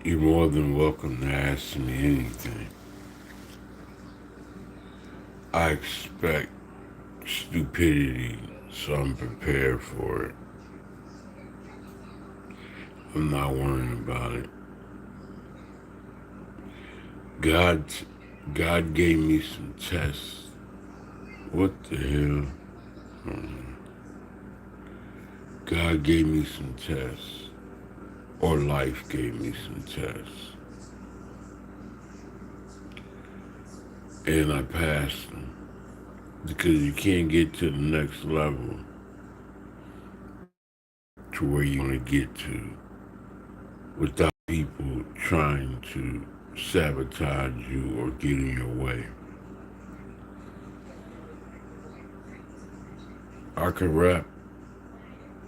You're more than welcome to ask me anything. I expect stupidity, so I'm prepared for it. I'm not worrying about it. God, God gave me some tests. What the hell? God gave me some tests, or life gave me some tests, and I passed them because you can't get to the next level to where you want to get to without people trying to sabotage you or get in your way. I can rap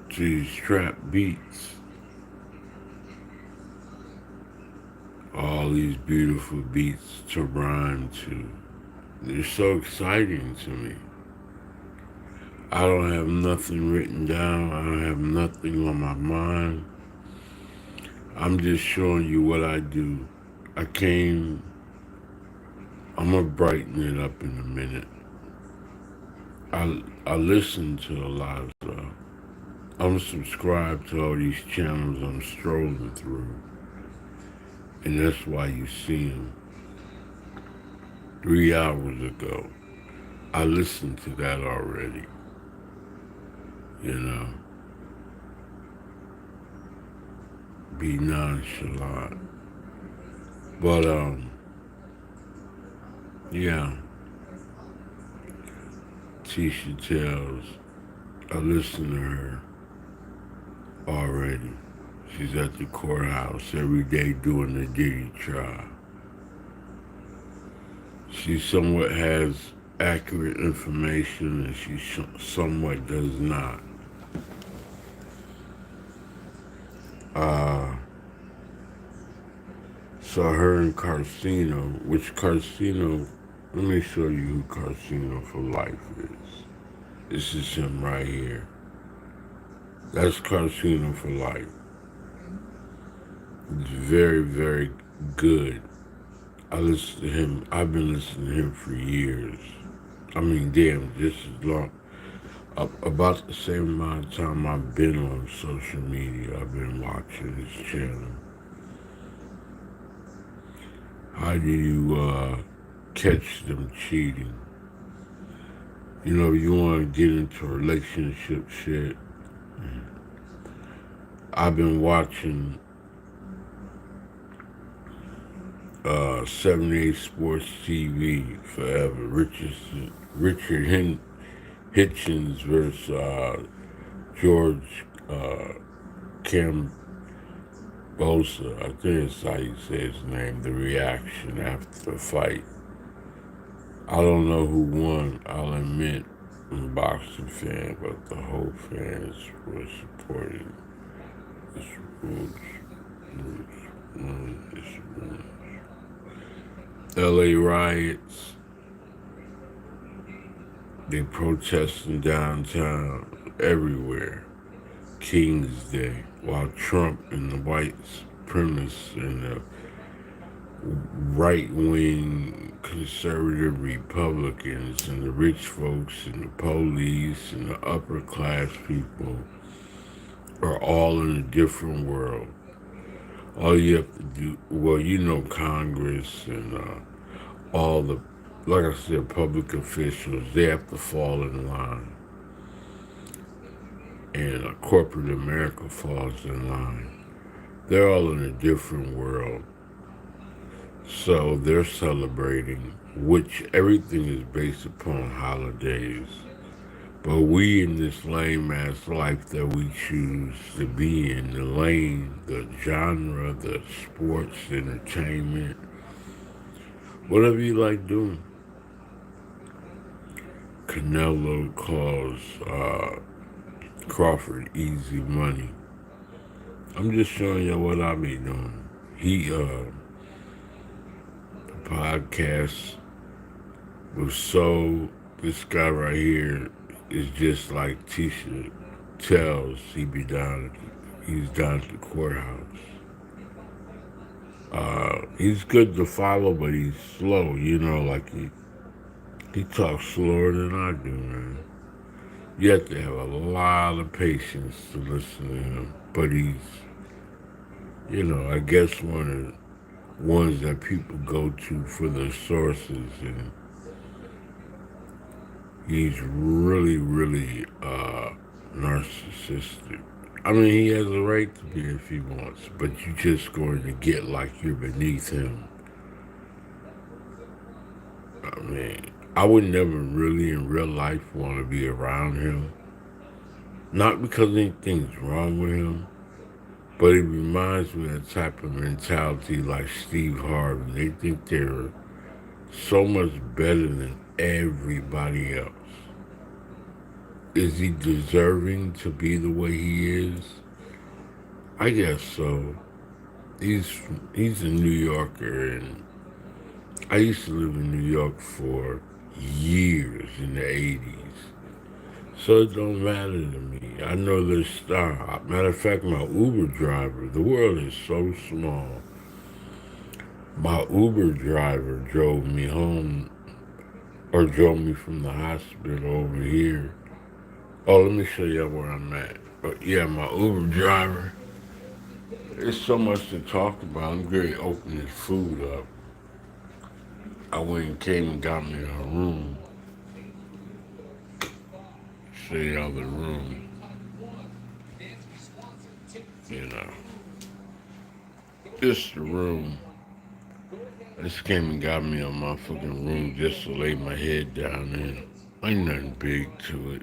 to these trap beats, all these beautiful beats to rhyme to. They're so exciting to me. I don't have nothing written down. I don't have nothing on my mind. I'm just showing you what I do. I came, I'm gonna brighten it up in a minute. I listen to a lot of stuff. I'm subscribed to all these channels I'm strolling through, and that's why you see them. 3 hours ago, I listened to that already. You know, be nonchalant. But yeah, Tisha tells. I listened to her already. She's at the courthouse every day doing the Diddy trial. She somewhat has accurate information and she somewhat does not. Uh, so her and Carcino, which Carcino, let me show you who Carcino for life is. This is him right here. That's Carcino for life. It's very, very good. I listen to him. I've been listening to him for years. I mean, damn, just as long. About the same amount of time I've been on social media, I've been watching his channel. How do you catch them cheating? You know, you want to get into relationship shit. I've been watching 78 Sports TV forever. Richard Hitchens versus George Cambosa. I think that's how you say his name. The reaction after the fight. I don't know who won. I'll admit, I'm a boxing fan, but the whole fans were supporting this rules. LA riots. They protesting downtown everywhere. King's Day. While Trump and the white supremacists and the right-wing conservative Republicans and the rich folks and the police and the upper-class people are all in a different world. All you have to do, well, you know, Congress and all the, like I said, public officials, they have to fall in line. And corporate America falls in line. They're all in a different world. So they're celebrating, which everything is based upon holidays. But we in this lame ass life that we choose to be in, the lane, the genre, the sports, entertainment, whatever you like doing. Canelo calls Crawford easy money. I'm just showing you what I be doing. The podcast was so, this guy right here is just like Tisha tells he's down at the courthouse. He's good to follow, but he's slow. Like he talks slower than I do, man. You have to have a lot of patience to listen to him. But I guess one of the ones that people go to for their sources, and he's really, really narcissistic. I mean, he has a right to be if he wants, but you're just going to get like you're beneath him. I mean, I would never really in real life want to be around him. Not because anything's wrong with him, but it reminds me of the type of mentality like Steve Harvey. They think they're so much better than everybody else. Is he deserving to be the way he is? I guess so. He's he's a New Yorker, and I used to live in New York for years in the '80s. So it don't matter to me. I know this star. Matter of fact, my Uber driver, the world is so small. My Uber driver drove me home or drove me from the hospital over here. Oh, let me show you where I'm at. But yeah, my Uber driver. There's so much to talk about. I'm going to open this food up. I went and came and got me a room. Show y'all the room. You know, this the room. I just came and got me a motherfucking room just to lay my head down in. Ain't nothing big to it.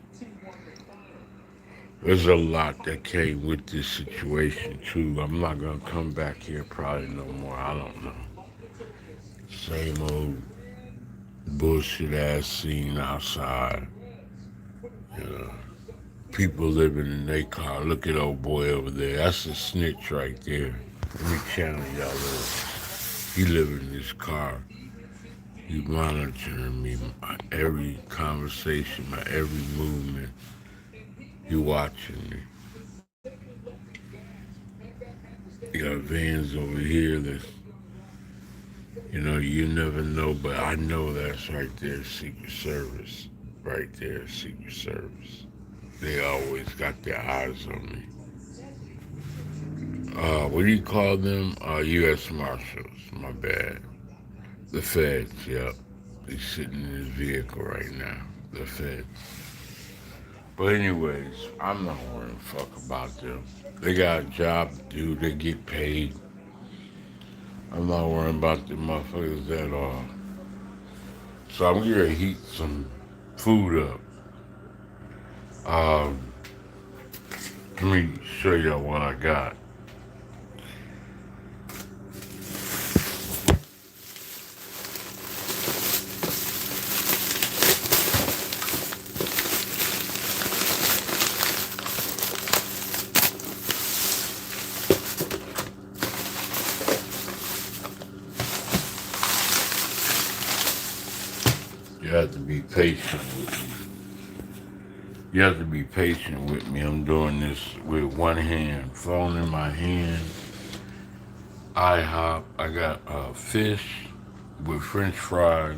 There's a lot that came with this situation too. I'm not gonna come back here probably no more. I don't know. Same old bullshit ass scene outside. You know, people living in their car. Look at old boy over there. That's a snitch right there. Let me channel y'all this. He live in his car. He monitoring me, my every conversation, my every movement. He watching me. You got vans over here that's, you never know, but I know that's right there, Secret Service. Right there, Secret Service. They always got their eyes on me. What do you call them? U.S. Marshals, my bad. The feds, yep. He's sitting in his vehicle right now. The feds. But anyways, I'm not worrying fuck about them. They got a job to do, they get paid. I'm not worrying about them motherfuckers at all. So I'm gonna heat some food up. Um, Let me show y'all what I got. You have to be patient with me. You have to be patient with me. I'm doing this with one hand, phone in my hand. IHOP. I got fish with French fries,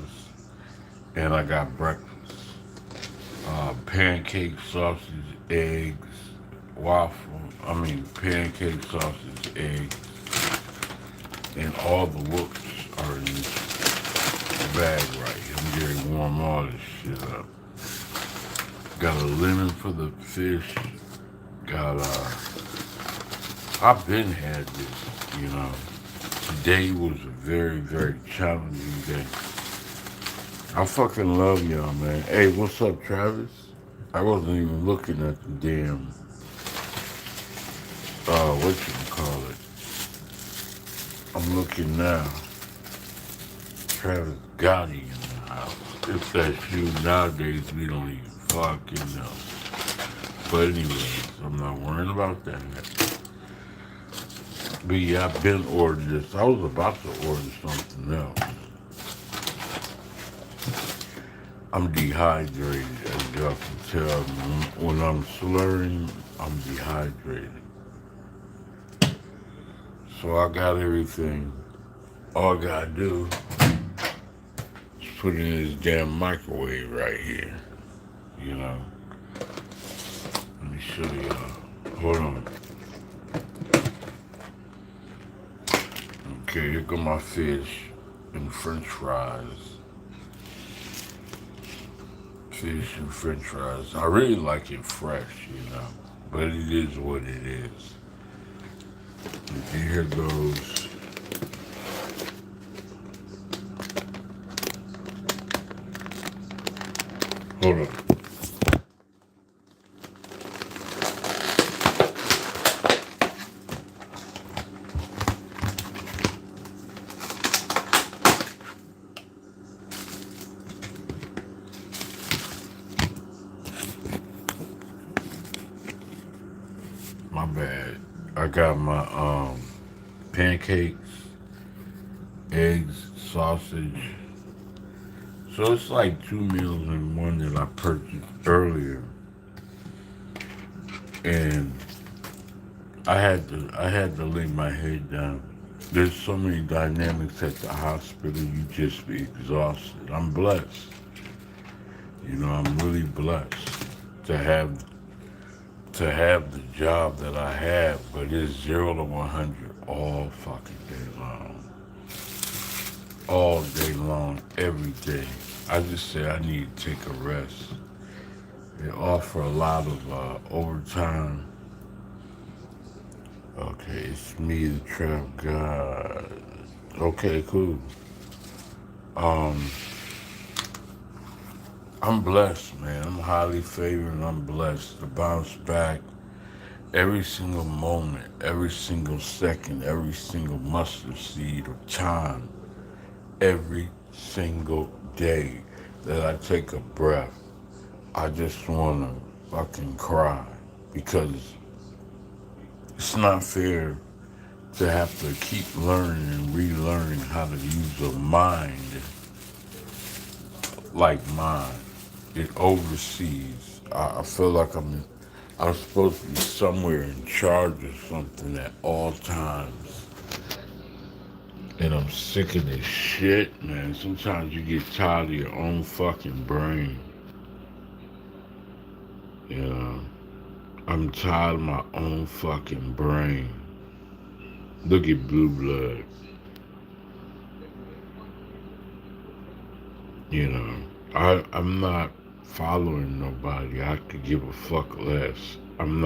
and I got breakfast. Pancake, sausage, eggs, waffle. I mean, pancake, sausage, eggs, and all the whoops are in this bag right here. I'm getting to warm all this shit up. Got a lemon for the fish. Got I've been had this. Today was a very, very challenging day. I fucking love y'all, man. Hey, what's up, Travis? I wasn't even looking at the damn what you call it. I'm looking now. Travis Gotti in the house. If that's you nowadays, we don't even fucking know. But anyways, I'm not worrying about that. But yeah, I've been ordering this. I was about to order something else. I'm dehydrated, as y'all can tell. When I'm slurring, I'm dehydrated. So I got everything. All I gotta do is put it in this damn microwave right here. You know. Let me show y'all. Hold on. Okay, here go my fish and French fries. Fish and French fries. I really like it fresh, you know. But it is what it is. And here goes. Hold on. My bad. I got my pancakes, eggs, sausage. So it's like two meals in one that I purchased earlier. And I had to lay my head down. There's so many dynamics at the hospital, you just be exhausted. I'm blessed. You know, I'm really blessed to have the job that I have, but it's 0 to 100 all fucking day long. All day long, every day. I just say I need to take a rest. They offer a lot of overtime. Okay, it's me, the trap god. Okay, cool. Um, I'm blessed, man. I'm highly favored and I'm blessed to bounce back every single moment, every single second, every single mustard seed of time, every single day that I take a breath. I just want to fucking cry because it's not fair to have to keep learning and relearning how to use a mind like mine. It oversees. I feel like I'm supposed to be somewhere in charge of something at all times. And I'm sick of this shit, man. Sometimes you get tired of your own fucking brain. You know, I'm tired of my own fucking brain. Look at Blue Blood. You know, I'm not following nobody. I could give a fuck less. And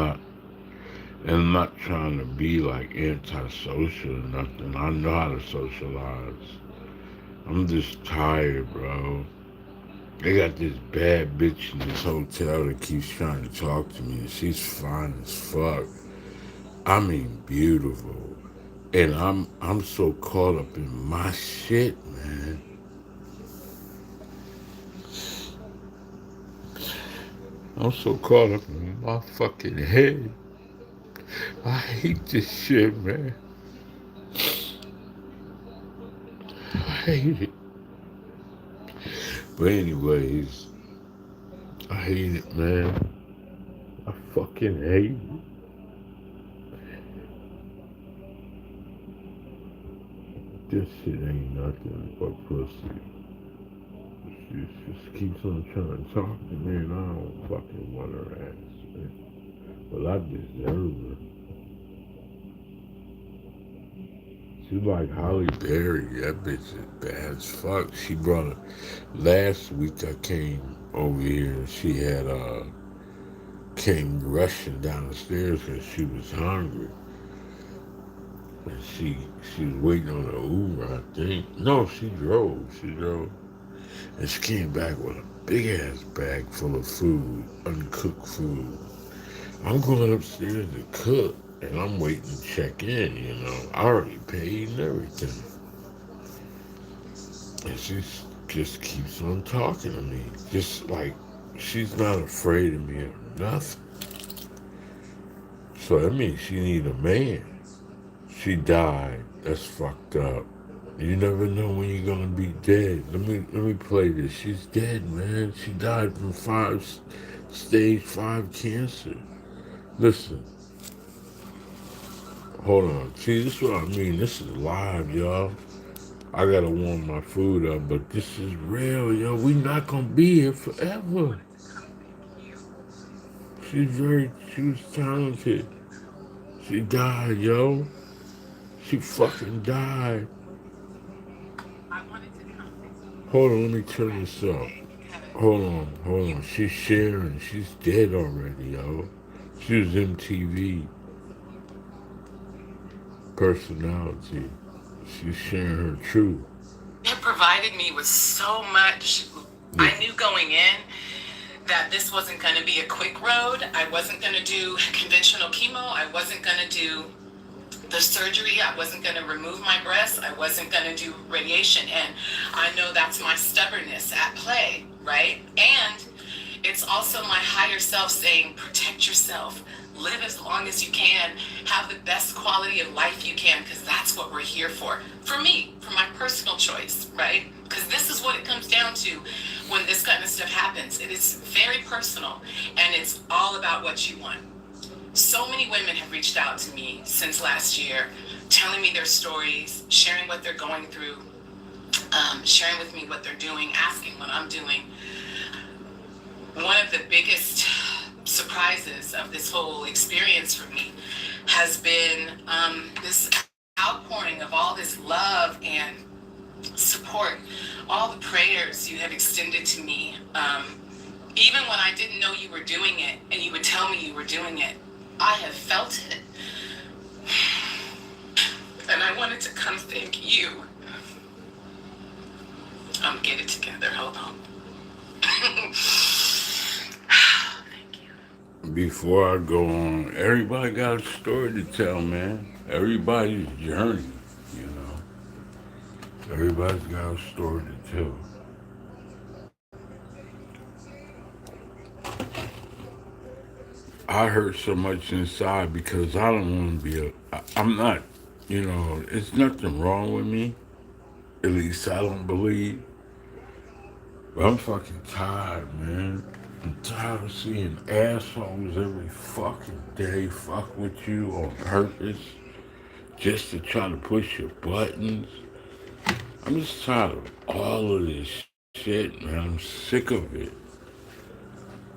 I'm not trying to be like antisocial or nothing. I know how to socialize. I'm just tired, bro. They got this bad bitch in this hotel that keeps trying to talk to me, and she's fine as fuck. I mean, beautiful. And I'm so caught up in my shit, man. I'm so caught up in my fucking head. I hate this shit, man. I hate it. But anyways, I hate it, man. I fucking hate it. This shit ain't nothing but pussy. She just keeps on trying to talk to me and I don't fucking want her ass, man. But I deserve her. She's like Holly Berry. That bitch is bad as fuck. She brought her. Last week I came over here. She had came rushing down the stairs because she was hungry. And she was waiting on the Uber, I think. No, she drove. She drove. And she came back with a big ass bag full of food, uncooked food. I'm going upstairs to cook, and I'm waiting to check in, you know. I already paid and everything. And she just keeps on talking to me. Just like she's not afraid of me or nothing. So that means she need a man. She died. That's fucked up. You never know when you're gonna be dead. Let me play this. She's dead, man. She died from stage 5 cancer. Listen, hold on. See, this is what I mean. This is live, y'all. I gotta warm my food up, but this is real, yo. We not gonna be here forever. She was talented. She died, yo. She fucking died. Hold on, let me turn this up. Hold on. She's sharing. She's dead already, yo. She was MTV personality. She's sharing her truth. It provided me with so much. Yeah. I knew going in that this wasn't going to be a quick road. I wasn't going to do conventional chemo. I wasn't going to do the surgery. I wasn't going to remove my breast. I wasn't going to do radiation. And I know that's my stubbornness at play, right? And it's also my higher self saying, protect yourself, live as long as you can, have the best quality of life you can, because that's what we're here for. For me, for my personal choice, right? Because this is what it comes down to when this kind of stuff happens. It is very personal, and it's all about what you want. So many women have reached out to me since last year, telling me their stories, sharing what they're going through, sharing with me what they're doing, asking what I'm doing. One of the biggest surprises of this whole experience for me has been this outpouring of all this love and support, all the prayers you have extended to me. Even when I didn't know you were doing it and you would tell me you were doing it, I have felt it. And I wanted to come thank you. Get it together. Hold on. Before I go on, everybody got a story to tell, man. Everybody's journey, you know. Everybody's got a story to tell. I hurt so much inside because I don't want to be I'm not, you know, it's nothing wrong with me. At least I don't believe. But I'm fucking tired, man. I'm tired of seeing assholes every fucking day fuck with you on purpose just to try to push your buttons. I'm just tired of all of this shit, man. I'm sick of it.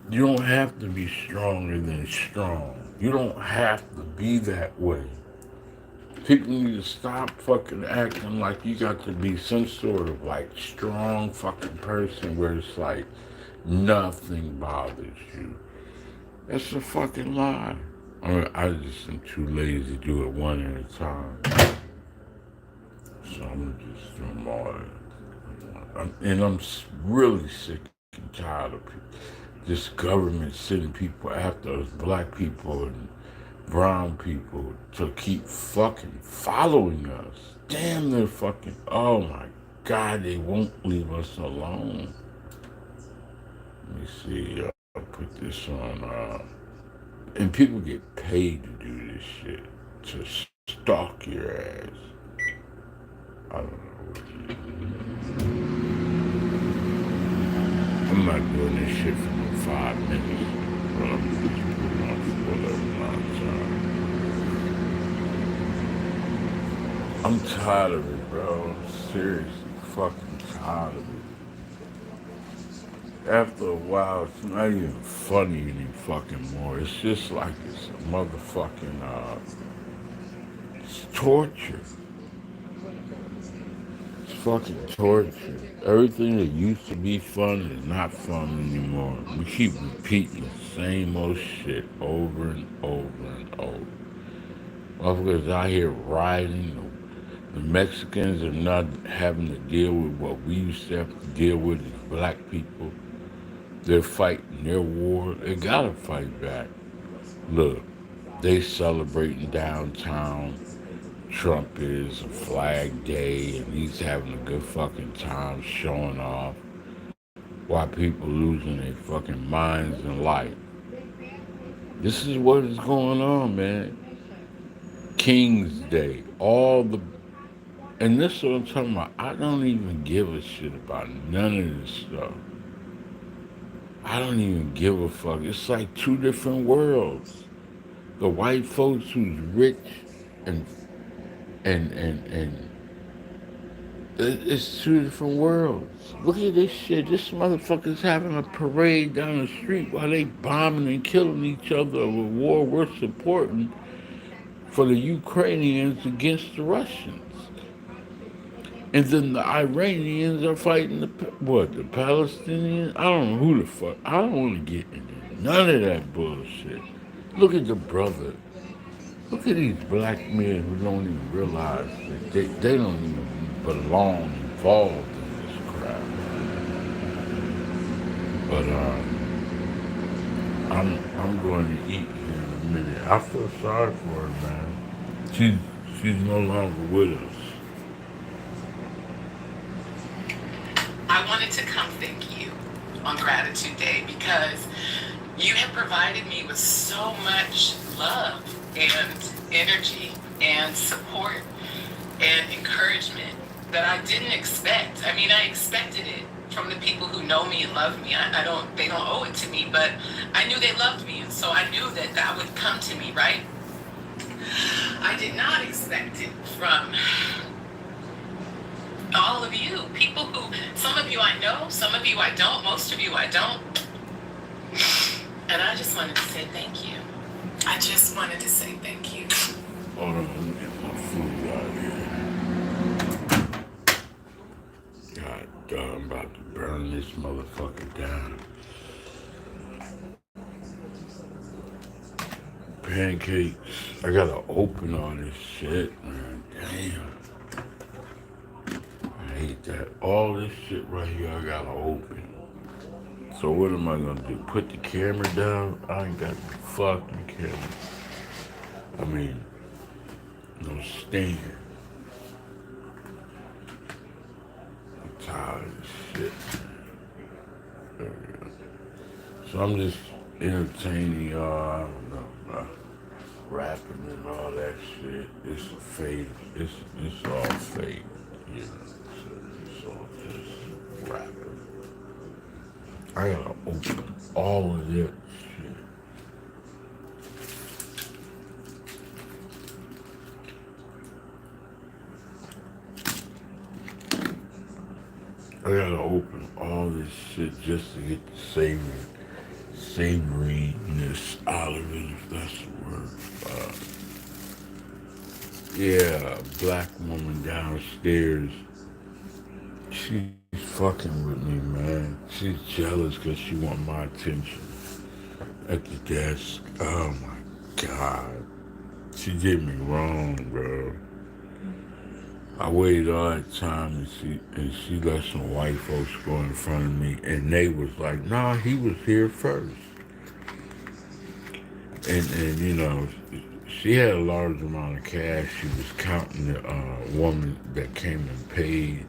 You don't have to be stronger than strong. You don't have to be that way. People need to stop fucking acting like you got to be some sort of like strong fucking person where it's like nothing bothers you. That's a fucking lie. I just am too lazy to do it one at a time. So I'm gonna just do them all. And I'm really sick and tired of this government sending people after us, black people and brown people, to keep fucking following us. Damn, they're fucking. Oh my God, they won't leave us alone. Let me see. I'll put this on. And people get paid to do this shit, to stalk your ass. I don't know. I'm not doing this shit for no 5 minutes. But I'm just putting on for whatever amount of time. I'm tired of it, bro. I'm seriously fucking tired of it. After a while, it's not even funny any fucking more. It's just like it's a motherfucking, it's torture. It's fucking torture. Everything that used to be fun is not fun anymore. We keep repeating the same old shit over and over and over. Motherfuckers out here rioting. The Mexicans are not having to deal with what we used to have to deal with as black people. They're fighting their war. They gotta fight back. Look, they celebrating downtown. Trump is a flag day and he's having a good fucking time showing off while people losing their fucking minds and life. This is what is going on, man. King's Day. And this is what I'm talking about. I don't even give a shit about none of this stuff. I don't even give a fuck. It's like two different worlds. The white folks who's rich and and and and It's two different worlds. Look at this shit. This motherfucker's having a parade down the street while they bombing and killing each other of a war we're supporting for the Ukrainians against the Russians. And then the Iranians are fighting the Palestinians? I don't know who the fuck. I don't want to get into none of that bullshit. Look at the brother. Look at these black men who don't even realize that they don't even belong involved in this crap. But I'm going to eat here in a minute. I feel sorry for her, man. She's no longer with us. I wanted to come thank you on Gratitude Day because you have provided me with so much love and energy and support and encouragement that I didn't expect. I mean, I expected it from the people who know me and love me. They don't owe it to me, but I knew they loved me, and so I knew that that would come to me, right? I did not expect it from all of you, people who, some of you I know, some of you I don't, most of you I don't. And I just wanted to say thank you. I just wanted to say thank you. Hold on, let me get my food out here. God damn, I'm about to burn this motherfucker down. Pancakes. I gotta open all this shit, man. Damn. I hate that. All this shit right here I gotta open. So what am I gonna do? Put the camera down? I ain't got the fucking camera. I mean, no stand. I'm tired of this shit. So I'm just entertaining y'all. I don't know, bro. Rapping and all that shit. It's a fake. It's all fake. You know, it's all just rapping. I gotta open all of this shit. I gotta open all this shit just to get the savoriness out of it, if that's the word. Yeah, a black woman downstairs. She's fucking with me, man. She's jealous because she want my attention at the desk. Oh my God. She did me wrong, bro. I waited all that time and she let some white folks go in front of me and they was like, nah, he was here first. And you know, she had a large amount of cash. She was counting the woman that came and paid.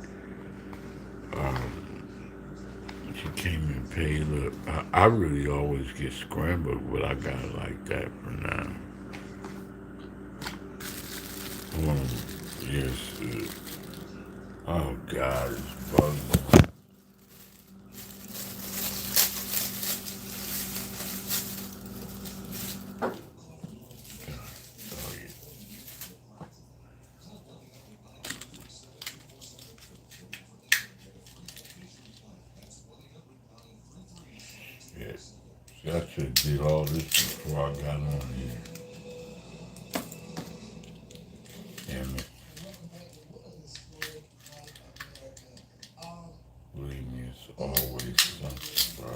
She came and paid. Look, I really always get scrambled, but I got it like that for now. Yes. Oh God, it's bugging. Oh yeah. Yes. See, I should have did all this before I got on here. Damn it. Believe me, it's always something, bro.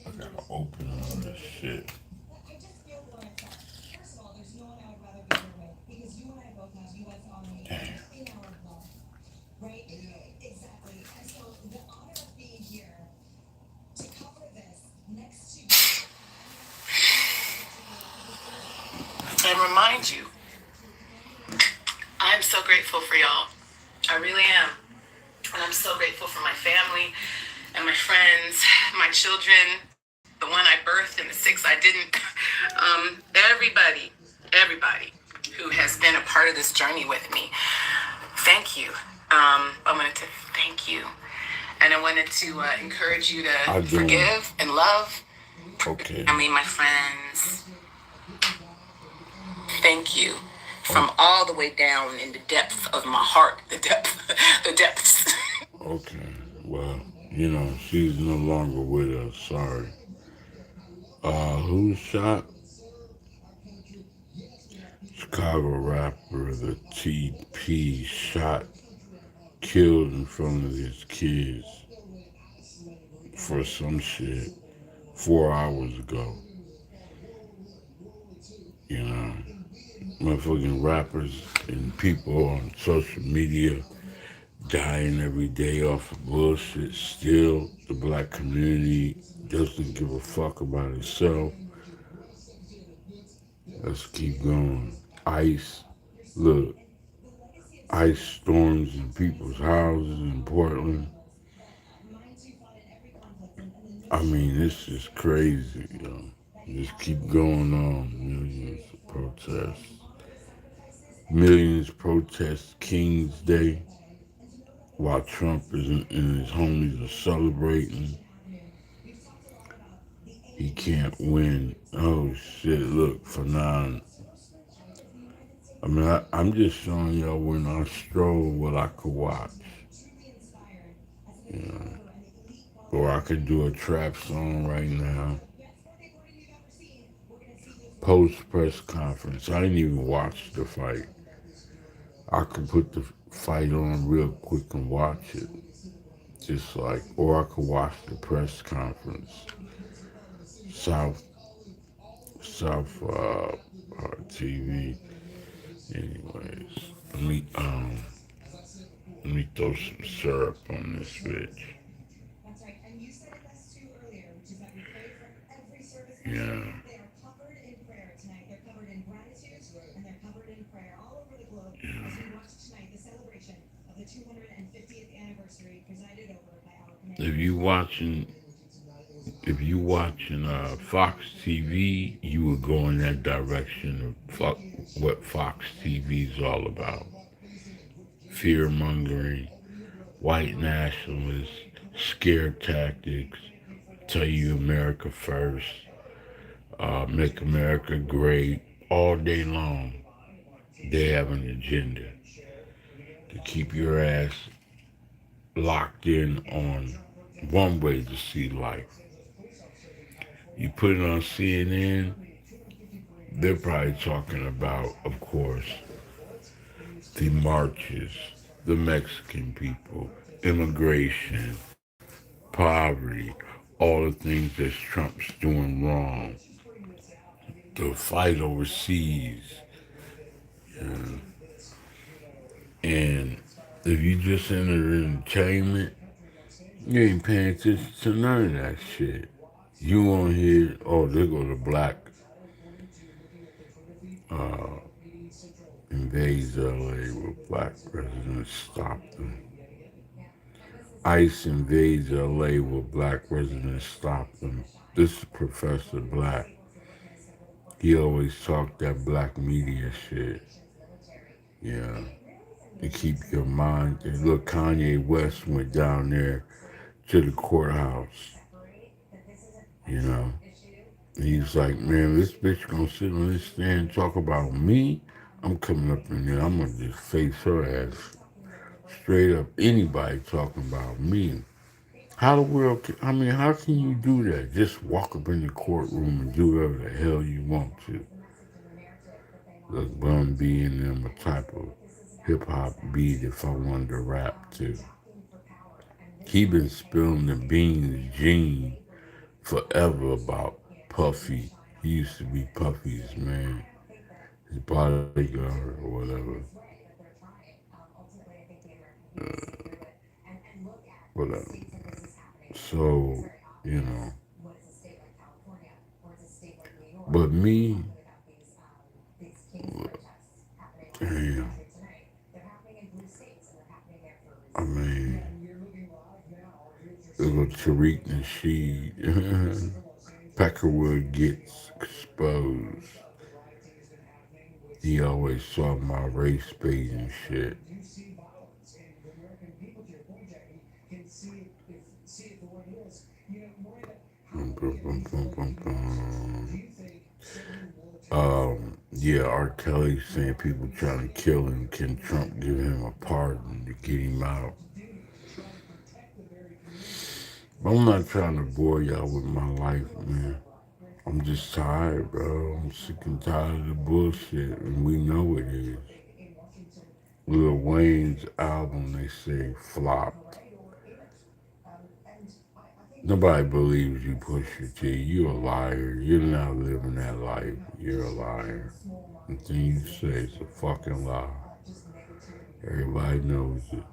I gotta open all this shit. Damn. And remind you, I'm so grateful for y'all. I really am. And I'm so grateful for my family and my friends, my children, the one I birthed and the 6 I didn't. Everybody who has been a part of this journey with me. Thank you. I wanted to thank you. And I wanted to encourage you to forgive and love. Okay. I mean, my friends, thank you from all the way down in the depths of my heart, the depths. Okay. Well, she's no longer with us. Sorry. Who shot Chicago rapper the TP shot, killed in front of his kids for some shit 4 hours ago. You know, motherfucking rappers and people on social media dying every day off of bullshit. Still, the black community doesn't give a fuck about itself. Let's keep going. Ice, look, ice storms in people's houses in Portland. I mean, this is crazy, yo. Just keep going on. Millions of protests. Millions protest King's Day while Trump and his homies are celebrating. He can't win. Oh shit! Look, for nine. I mean, I'm just showing y'all when I stroll what I could watch. You know, or I could do a trap song right now. Post press conference. I didn't even watch the fight. I could put the fight on real quick and watch it. Just like, or I could watch the press conference. South, TV. Anyways, let me throw some syrup on this bitch. Yeah. If you watching, if you watching Fox TV, you would go in that direction of what Fox TV is all about. Fear mongering, white nationalists, scare tactics, tell you America first, make America great all day long. They have an agenda to keep your ass locked in on one way to see life. You put it on CNN, they're probably talking about, of course, the marches, the Mexican people, immigration, poverty, all the things that Trump's doing wrong, the fight overseas. Yeah. And if you just enter entertainment, you ain't paying attention to none of that shit. You won't hear, oh, there go the black uh, invades LA with black residents stop them. ICE invades LA with black residents stop them. This is Professor Black. He always talked that black media shit. Yeah. To keep your mind. And look, Kanye West went down there to the courthouse. You know. And he was like, man, this bitch gonna sit on this stand and talk about me. I'm coming up in there. I'm gonna just face her ass straight up. Anybody talking about me. How the world? I mean, how can you do that? Just walk up in the courtroom and do whatever the hell you want to. Look, Bun B and them a type of hip hop beat if I wanted to rap too. He been spilling the beans, Gene, forever about Puffy. He used to be Puffy's man, his bodyguard or whatever. Whatever. So, you know. But me, damn. I mean, little Tariq Nasheed. Peckerwood gets exposed. He always saw my race bait and shit. Bum, bum, bum, bum, bum, bum. Yeah, R. Kelly saying people trying to kill him. Can Trump give him a pardon to get him out? I'm not trying to bore y'all with my life, man. I'm just tired, bro. I'm sick and tired of the bullshit, and we know it is. Lil Wayne's album, they say, flopped. Nobody believes you, Pusha T. You a liar. You're not living that life. You're a liar. Anything you say is a fucking lie. Everybody knows it.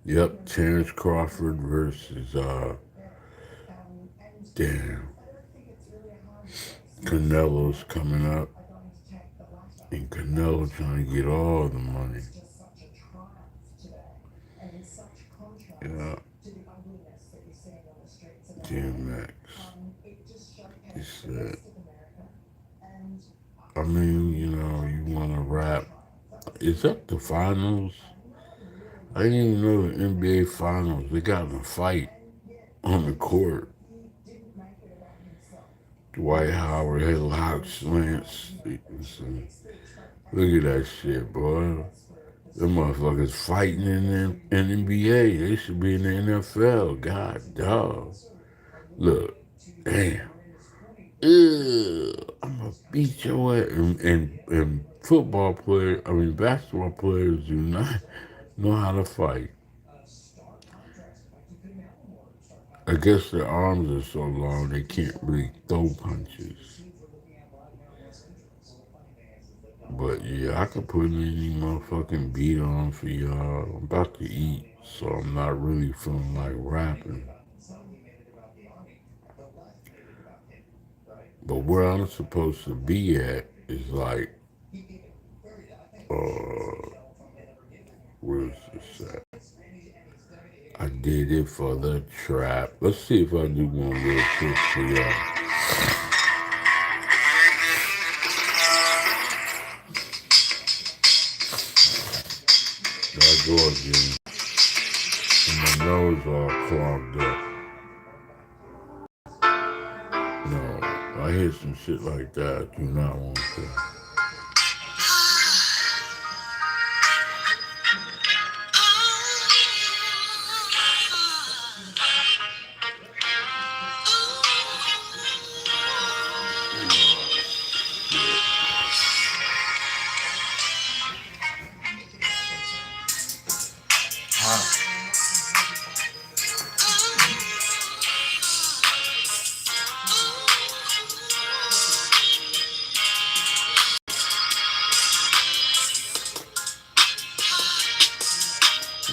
Yep, Terrence Crawford versus damn, Canelo's coming up, and Canelo trying to get all the money. Yeah, DMX. He said, I mean, you want to rap. Is that the finals? I didn't even know the NBA finals. They got in a fight on the court. Dwight Howard had lock slants. Look at that shit, boy. Them motherfuckers fighting in NBA. They should be in the NFL. God, dog. Look, damn. Ugh, I'm gonna beat your ass. And football players, basketball players do not know how to fight. I guess their arms are so long they can't really throw punches. But yeah, I could put any motherfucking beat on for y'all. I'm about to eat, so I'm not really feeling like rapping. But where I'm supposed to be at is like, where's this at? I did it for the trap. Let's see if I do one real quick for y'all. There I go again. And my nose all clogged up. No, I hear some shit like that. I do not want that.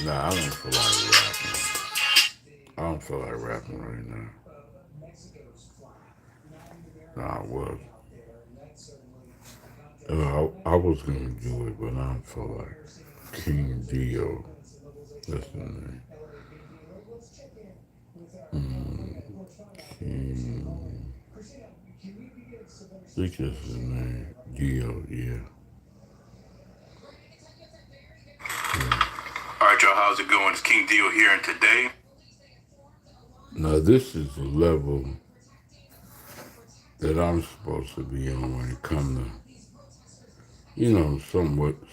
Nah, I don't feel like rapping. I don't feel like rapping right now. Nah, I was. I was gonna do it, but I don't feel like King Dio. That's the name. King. I think that's his name. Dio, yeah. All right, y'all, how's it going? It's King Dio here, and today, Now this is the level that I'm supposed to be on when it comes to,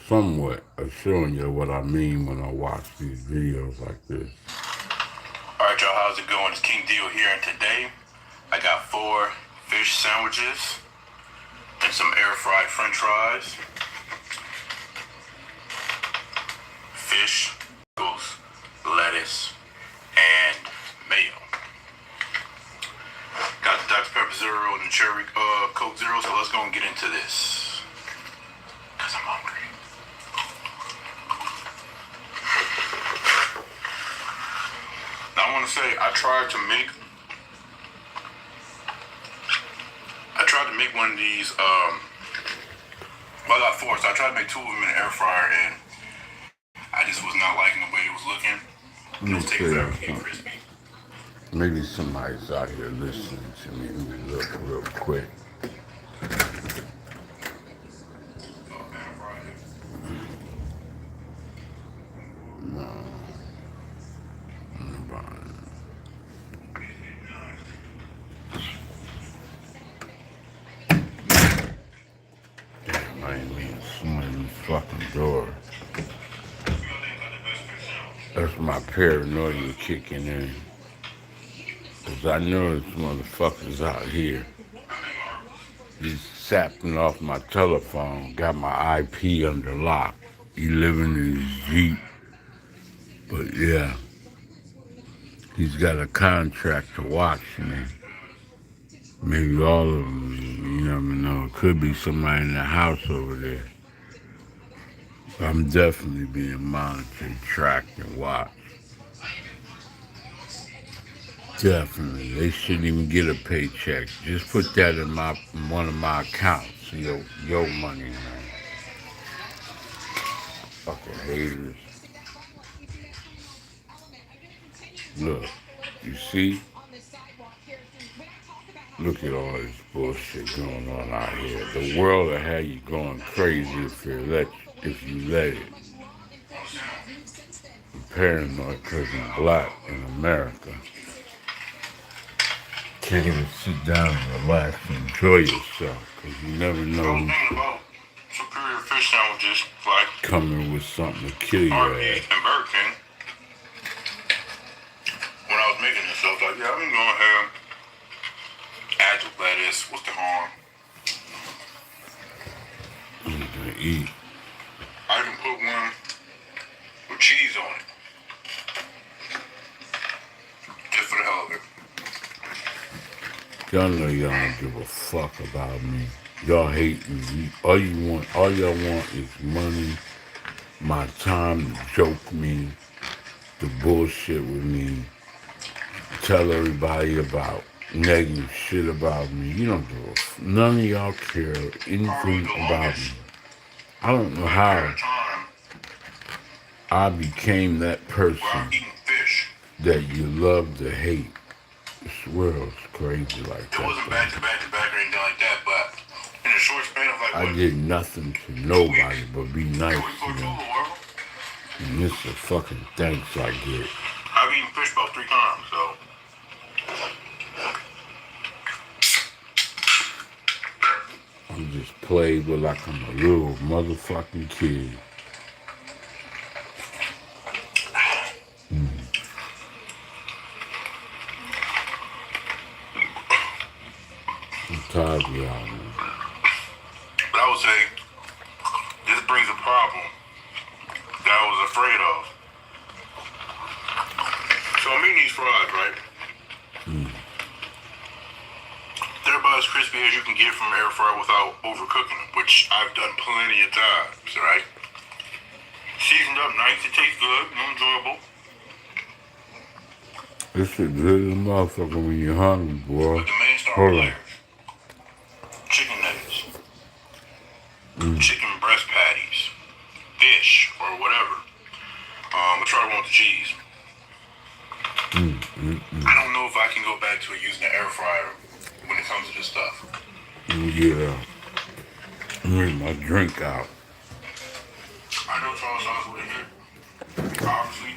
somewhat showing you what I mean when I watch these videos like this. all right, y'all, how's it going? It's King Dio here, and today, I got 4 fish sandwiches and some air-fried french fries, fish, lettuce, and mayo. Got the Dr. Pepper Zero and the Cherry Coke Zero, so let's go and get into this, because I'm hungry. Now, I want to say, I tried to make one of these, well, I got 4, so I tried to make 2 of them in the air fryer, and I just was not liking the way it was looking. It was taking forever to get crispy. Maybe somebody's out here listening to me. Let me look real quick. No. man, somebody's fucking door. That's my paranoia kicking in. Cause I know there's motherfuckers out here. He's sapping off my telephone, got my IP under lock. He living in his Jeep. But yeah, he's got a contract to watch me. Maybe all of them, you never know. It could be somebody in the house over there. I'm definitely being monitored, tracked, and watched. Definitely. They shouldn't even get a paycheck. Just put that in one of my accounts. Your money, man. Fucking haters. Look, you see? Look at all this bullshit going on out here. The world will have you going crazy if you let it. I'm paranoid because I'm black in America. Can't even sit down and relax and enjoy yourself because you never know about superior fish sandwiches, like coming with something to kill your ass. and Burger King. When I was making this, I was like, yeah, I'm gonna go ahead, add the lettuce, what's the harm? I'm gonna eat. I even put one with cheese on it. Just for the hell of it. Y'all know y'all don't give a fuck about me. Y'all hate me. All y'all want is money, my time to joke me, to bullshit with me, tell everybody about negative shit about me. You don't give a none of y'all care anything about me. I don't know how I became that person that you love to hate. This world's crazy like that. It wasn't back to back or anything like that, but in a short span of like I did nothing to nobody but be nice to them. And this is the fucking thanks I get. I've eaten fish about 3 times, so. I'm just played with like I'm a little motherfucking kid. I'm tired of y'all, man. But I would say this brings a problem that I was afraid of. So I'm eating these fries, right? They're about as crispy as you can get from an air fryer without overcooking them, which I've done plenty of times, right? Seasoned up nice, it tastes good, enjoyable. This shit good as a motherfucker when you're hungry, boy. But the main star Hold on. players, chicken nuggets, chicken breast patties, fish, or whatever. I tried one with the cheese. I don't know if I can go back to using the air fryer when it comes to this stuff. Yeah. Bring my drink out. I know soy sauce would hit, obviously.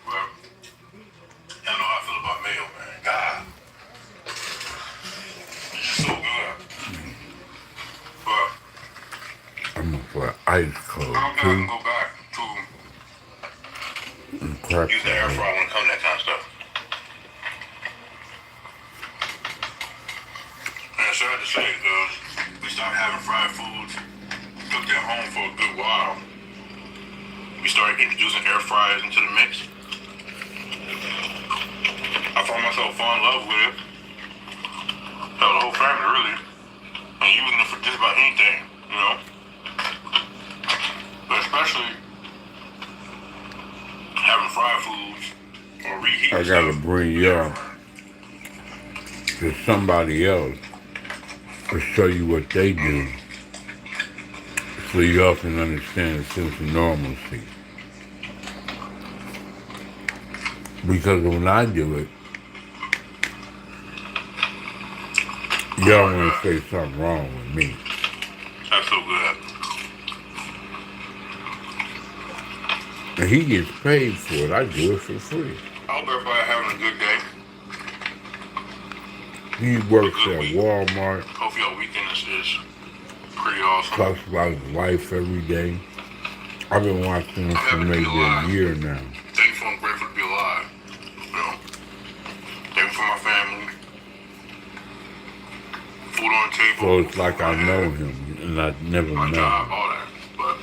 But y'all know how I feel about mayo, man. God. It's just so good. But I'm gonna put ice cold I don't think I can go back to and crack using the air that. fryer when it comes to that kind of stuff. And it's sad to say because we stopped having fried foods cooked at home for a good while. We started introducing air fryers into the mix. I found myself falling in love with it. The whole family, really. And using it for just about anything, you know. But especially having fried foods or reheating I gotta stuff. bring y'all to somebody else to show you what they do so y'all can understand a sense of normalcy. Because when I do it, y'all want to say something wrong with me. That's so good. And he gets paid for it. I do it for free. I hope everybody having a good day. He works at Walmart. Hope your weekend is Pretty awesome. Talks about his wife every day. I've been watching him I'm for happy to be maybe a alive. year now. Thankful and grateful to be alive. You know, thankful for my family. Food on the table. So it's like food I on know hand, him and I never my met job, him. all that. But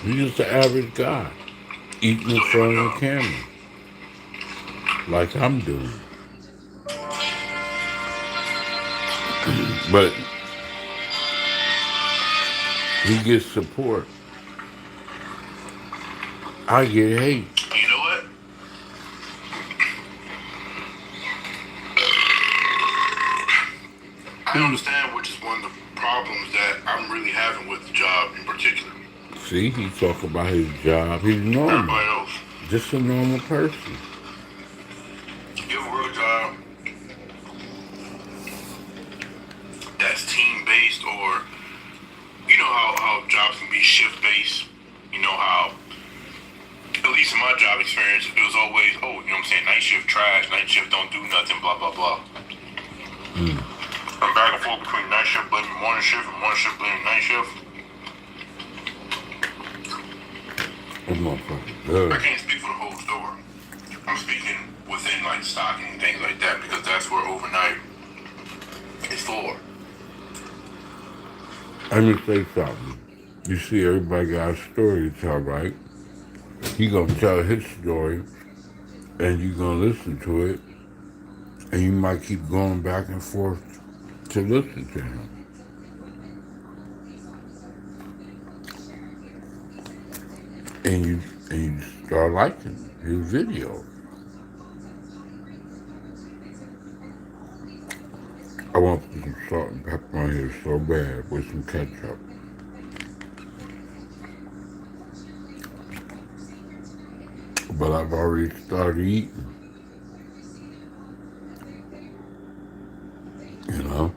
He's just an average guy, eating in still hit my front of the job. camera, like I'm doing. But he gets support. I get hate. You know what? I understand, which is one of the problems that I'm really having with the job in particular. See, he talk about his job. He's normal, Everybody else, just a normal person. you have a real job that's team based, or you know how jobs can be shift based. You know how, at least in my job experience, it was always, oh, you know what I'm saying, night shift trash, night shift don't do nothing, blah blah blah. I'm back and forth between night shift blaming morning shift and morning shift blaming night shift. That motherfucker I good. can't speak for the whole store. I'm speaking within like stocking and things like that, because that's where overnight is for. Let me say something. You see, everybody got a story to tell, right? He gonna tell his story, and you gonna listen to it, and you might keep going back and forth to listen to him. And you start liking his videos. I want some salt and pepper on here so bad with some ketchup. But I've already started eating, you know?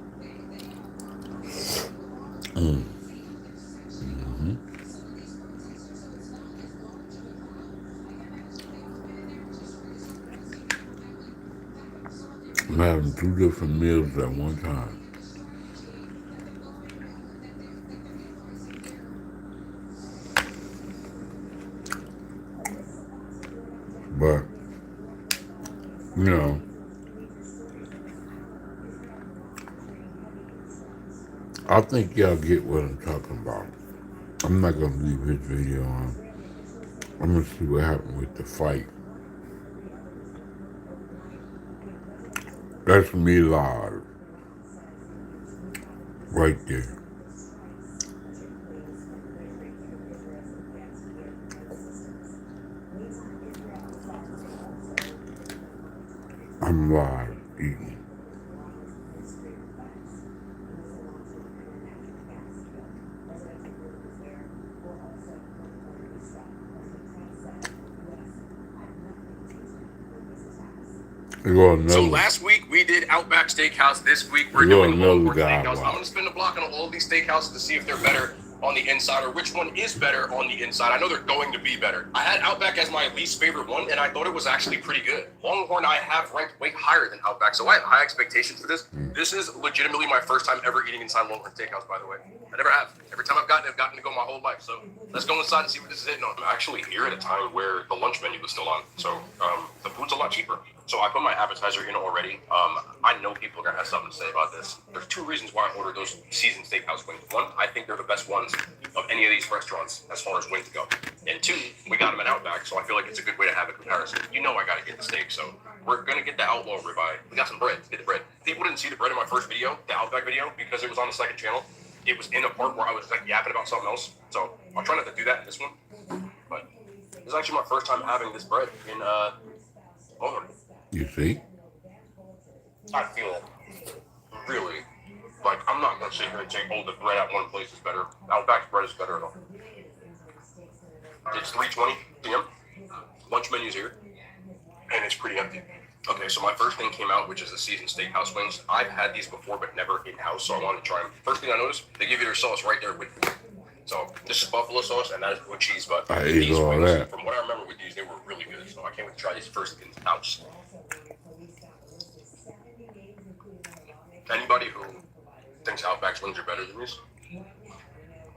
I'm having 2 different meals at one time. But, you know, I think y'all get what I'm talking about. I'm not gonna leave his video on. I'm gonna see what happened with the fight. That's me live. Right there. I'm live eating. So last week we did Outback Steakhouse. This week we're You doing another Longhorn guy, Steakhouse. wow. I'm going to spin the block on all of these steakhouses to see if they're better on the inside or which one is better on the inside. I know they're going to be better. I had Outback as my least favorite one, and I thought it was actually pretty good. Longhorn I have ranked way higher than Outback, so I have high expectations for this. This is legitimately my first time ever eating inside Longhorn Steakhouse, by the way. I never have. Every time I've gotten to go my whole life. So let's go inside and see what this is hitting on. I'm actually here at a time where the lunch menu was still on, so the food's a lot cheaper. So I put my appetizer in already. I know people are gonna have something to say about this. There's 2 reasons why I ordered those seasoned steakhouse wings. 1, I think they're the best ones of any of these restaurants as far as wings go. And 2, we got them at Outback, so I feel like it's a good way to have a comparison. You know I gotta get the steak, so we're gonna get the Outlaw ribeye. We got some bread. Get the bread. People didn't see the bread in my first video, the Outback video, because it was on the second channel. It was in a part where I was like yapping about something else. So I'll try not to do that in this one. But this is actually my first time having this bread in Longhorn. You see? I feel really like I'm not gonna sit here and say, oh, the bread at one place is better. Outback's bread is better at all. It's 3:20 p.m. Lunch menu's here, and it's pretty empty. Okay, so my first thing came out, which is the seasoned steakhouse wings. I've had these before, but never in-house, so I wanted to try them. First thing I noticed, they give you their sauce right there with them. So this is buffalo sauce, and that is blue cheese, but I ate these all wings, that. from what I remember with these, they were really good. So I can't wait to try these first in-house. Anybody who thinks Outback's wings are better than these.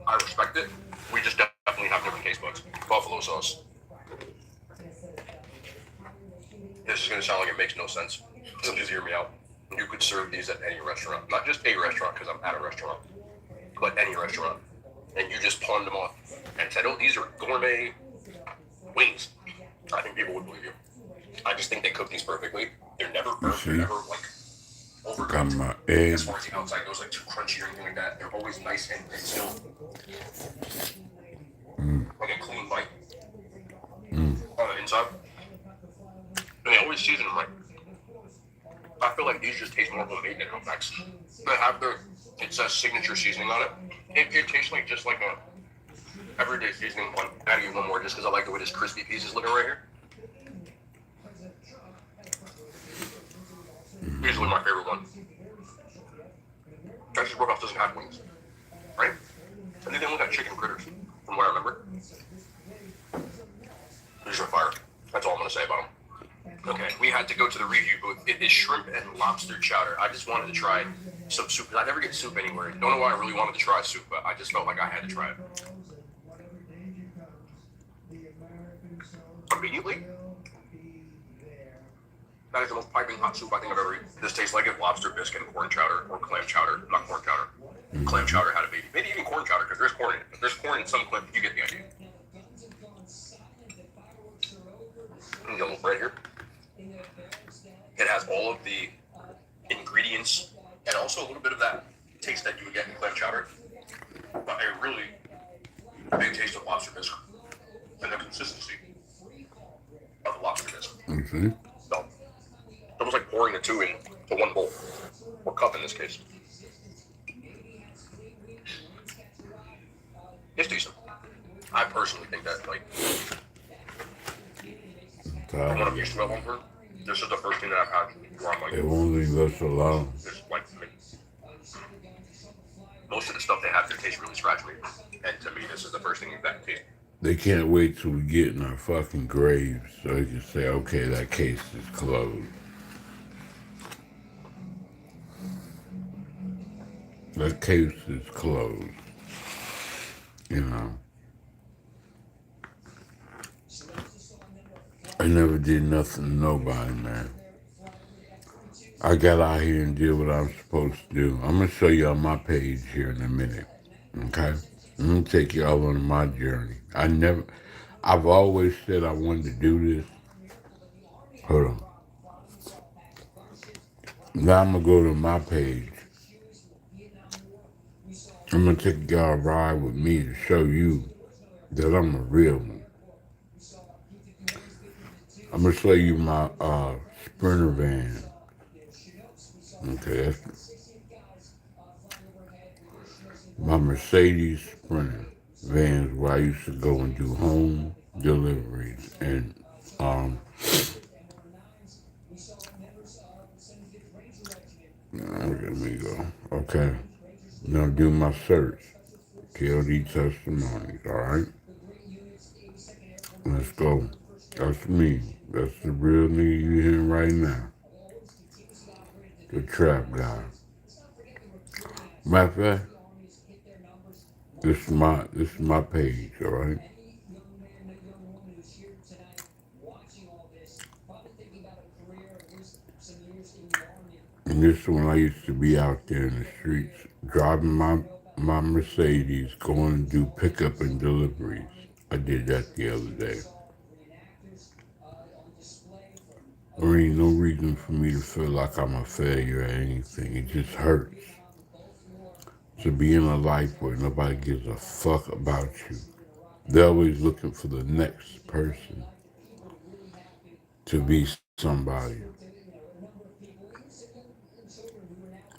I respect it. We just definitely have different taste buds. Buffalo sauce. This is going to sound like it makes no sense. So just hear me out. You could serve these at any restaurant. Not just a restaurant because I'm at a restaurant, but any restaurant. And you just pawned them off and said, oh, these are gourmet wings. I think people would believe you. I just think they cook these perfectly. They're never burnt. They're never like Got overcooked. my As eggs. far as the outside goes, like too crunchy or anything like that. They're always nice and still like a clean bite on the inside. And they always season them right. I feel like these just taste more homemade than Outbacks. They have their, it says signature seasoning on it. It tastes like just like a everyday seasoning one. I'll give you one more just because I like the way this crispy piece is looking right here. Easily my favorite one. Texas Roadhouse doesn't have wings, right? And they don't got chicken critters, from what I remember. These are fire. That's all I'm gonna say about them. Okay, we had to go to the review booth. It is shrimp and lobster chowder. I just wanted to try some soup. I never get soup anywhere. Don't know why I really wanted to try soup, but I just felt like I had to try it. Immediately, that is the most piping hot soup I think I've ever eaten. This tastes like if lobster biscuit and corn chowder or clam chowder, not corn chowder. Clam chowder had a baby. Maybe even corn chowder because there's corn in it. If there's corn in some clip, you get the idea. And the little bread here. It has all of the ingredients and also a little bit of that taste that you would get in clam chowder, but a really big taste of lobster bisque and the consistency of the lobster bisque. Mm-hmm. So, it's almost like pouring the two into one bowl, or cup in this case. It's decent. I personally think that, like, from what I'm used to at Longhorn, this is the first thing that I've had where I'm like, It won't leave us alone. it's like, most of the stuff they have here tastes really scratchy. And to me, this is the first thing that tastes. They can't wait till we get in our fucking graves so they can say, okay, that case is closed. That case is closed. You know. I never did nothing to nobody, man. I got out here and did what I was supposed to do. I'm going to show you on my page here in a minute. Okay? I'm going to take y'all on my journey. I've always said I wanted to do this. Hold on. Now I'm going to go to my page. I'm going to take y'all a ride with me to show you that I'm a real one. I'm going to show you my Sprinter van. Okay, that's my Mercedes Sprinter vans where I used to go and do home deliveries. And let me go. Okay, now do my search. Kod Testimonies, alright? Let's go. That's me. That's the real nigga you hearing right now. The trap guy. Matter of fact, this is my page, alright? And this is when I used to be out there in the streets, driving my Mercedes, going to do pickup and deliveries. I did that the other day. There ain't no reason for me to feel like I'm a failure or anything. It just hurts to be in a life where nobody gives a fuck about you. They're always looking for the next person to be somebody.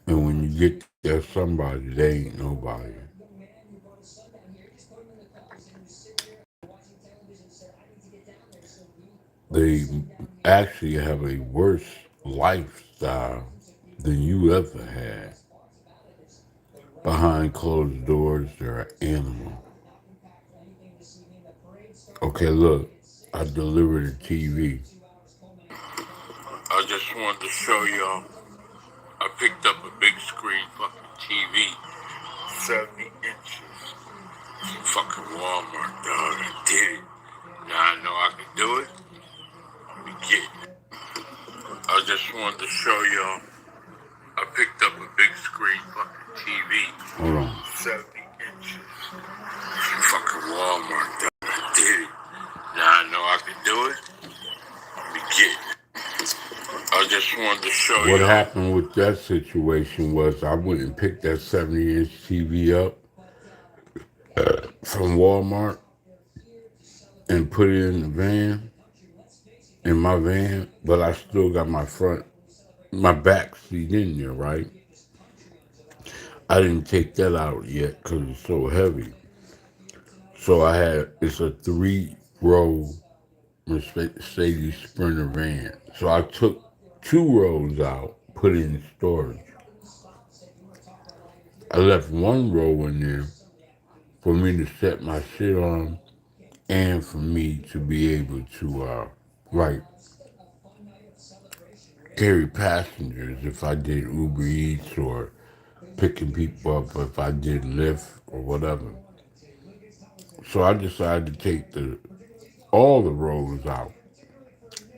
And when you get that somebody, they ain't nobody. They actually have a worse lifestyle than you ever had. Behind closed doors, they're an animal. Okay, look, I delivered a TV. I just wanted to show y'all. I picked up a big screen fucking TV, 70 inches. Fucking Walmart, dog. I did it. Now I know I can do it. Let me get it. I just wanted to show y'all. I picked up a big screen fucking TV. Hold on. 70 inches. Fucking Walmart, dog. I did it. Now I know I can do it. Let me get it. I just wanted to show you. What happened with that situation was I went and picked that 70-inch TV up from Walmart and put it in the van, in my van, but I still got my back seat in there, right? I didn't take that out yet because it's so heavy. So it's a 3-row Mercedes Sprinter van. So I took 2 rows out, put it in storage. I left 1 row in there for me to set my shit on and for me to be able to, carry passengers if I did Uber Eats or picking people up if I did Lyft or whatever. So I decided to take all the rows out.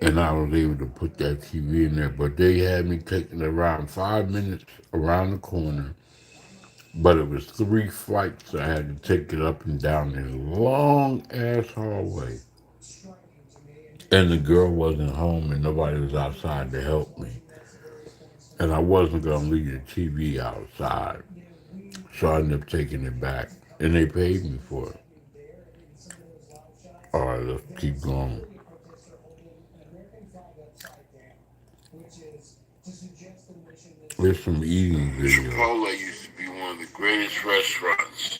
And I was able to put that TV in there, but they had me taking around 5 minutes around the corner. But it was 3 flights. I had to take it up and down this long ass hallway. And the girl wasn't home and nobody was outside to help me. And I wasn't going to leave the TV outside. So I ended up taking it back. And they paid me for it. All right, let's keep going. There's some eating videos. Chipotle used to be one of the greatest restaurants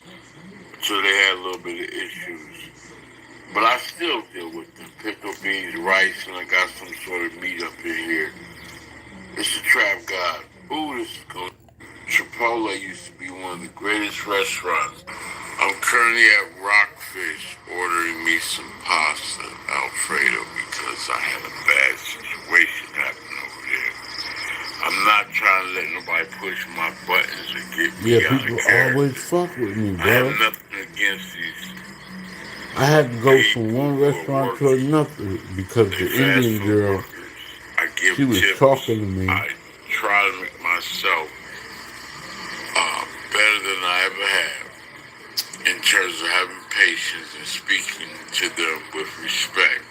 until they had a little bit of issues. But I still deal with them. Pickled beans, rice, and I got some sort of meat up in here. It's a trap god. Ooh, this is good. Chipotle used to be one of the greatest restaurants. I'm currently at Rockfish ordering me some pasta Alfredo because I had a bad situation happen over there. I'm not trying to let nobody push my buttons and get me out of character. Yeah, people always fuck with me, bro. I have nothing against these. I had to go from one restaurant to another because the Indian girl, she was talking to me. I try to make myself better than I ever have in terms of having patience and speaking to them with respect.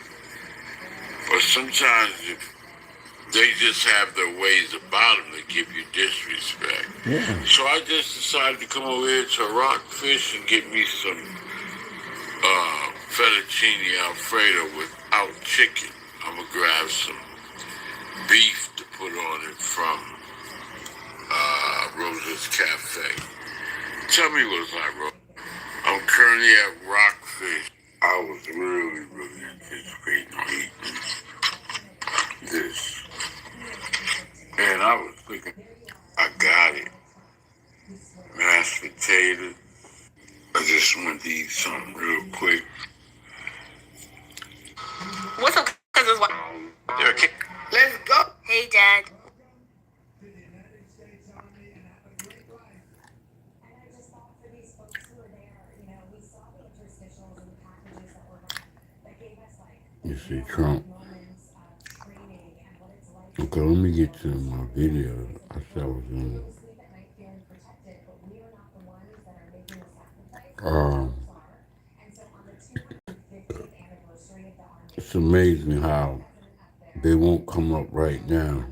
But sometimes they just have their ways about them that give you disrespect. Yeah. So I just decided to come over here to Rockfish and get me some fettuccine Alfredo without chicken. I'm going to grab some beef to put on it from Rosa's Cafe. Tell me what's like, Rose. I'm currently at Rockfish. I was really anticipating on eating this. And I was thinking, I got it. Mashed potatoes. I just want to eat something real quick. What's up, cousins? Let's go. Hey, Dad. You see Trump. Okay, let me get to my video. I said I was in. It's amazing how they won't come up right now.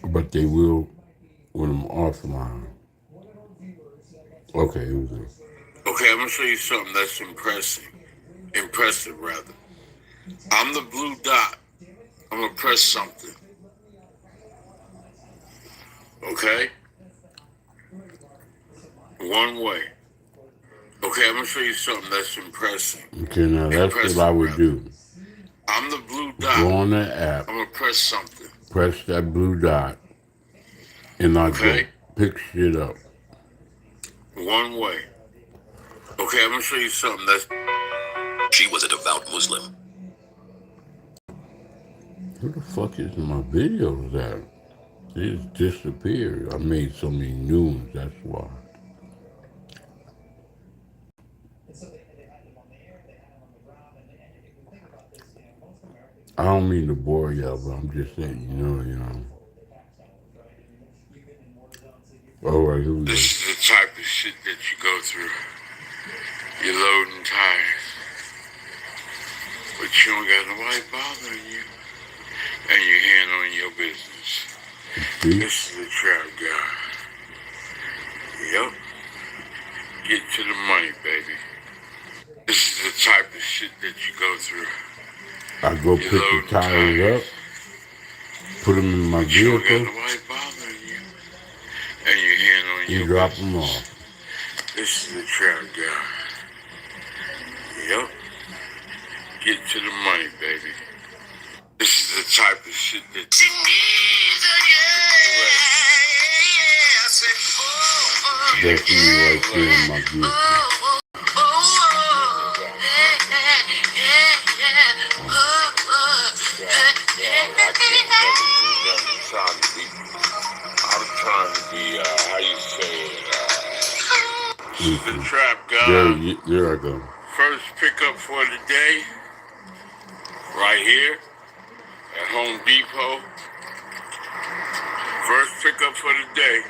But they will when I'm offline. Okay, here we go. Okay, I'm gonna show you something that's impressive rather. I'm the blue dot. I'm gonna press something. Okay? One way. Okay, I'm gonna show you something that's impressive. Okay, now that's what I would do. I'm the blue dot. Go on that app. I'm gonna press something. Press that blue dot. And I'll go pick shit up. One way. Okay, I'm gonna show you something that's... She was a devout Muslim. Where the fuck is my videos at? They just disappeared. I made so many new ones, that's why. I don't mean to bore y'all, but I'm just saying, you know. All right, here we go. This is the type of shit that you go through. You're loading tires, but you don't got nobody bothering you, and you're handling your business. This is the trap guy. Yep. Get to the money, baby. This is the type of shit that you go through. I go pick the tires up, put them in my vehicle, and you're handling your drop them off. This is the trap guy. Yep. Get to the money, baby. This is the type of shit that you that's me right there in my vehicle. I'm trying to be, how you say it, the trap guy. There I go. First pickup for the day, right here at Home Depot. First pickup for the day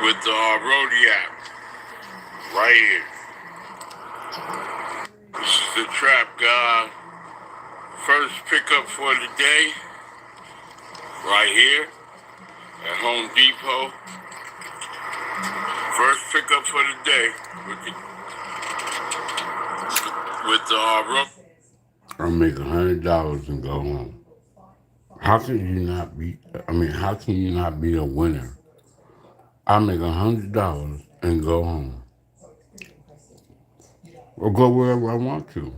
with the Roadie app, right here. This is the trap guy. First pickup for the day, right here at Home Depot. First pickup for the day with the I'll make $100 and go home. How can you not be? How can you not be a winner? I make $100 and go home, or go wherever I want to.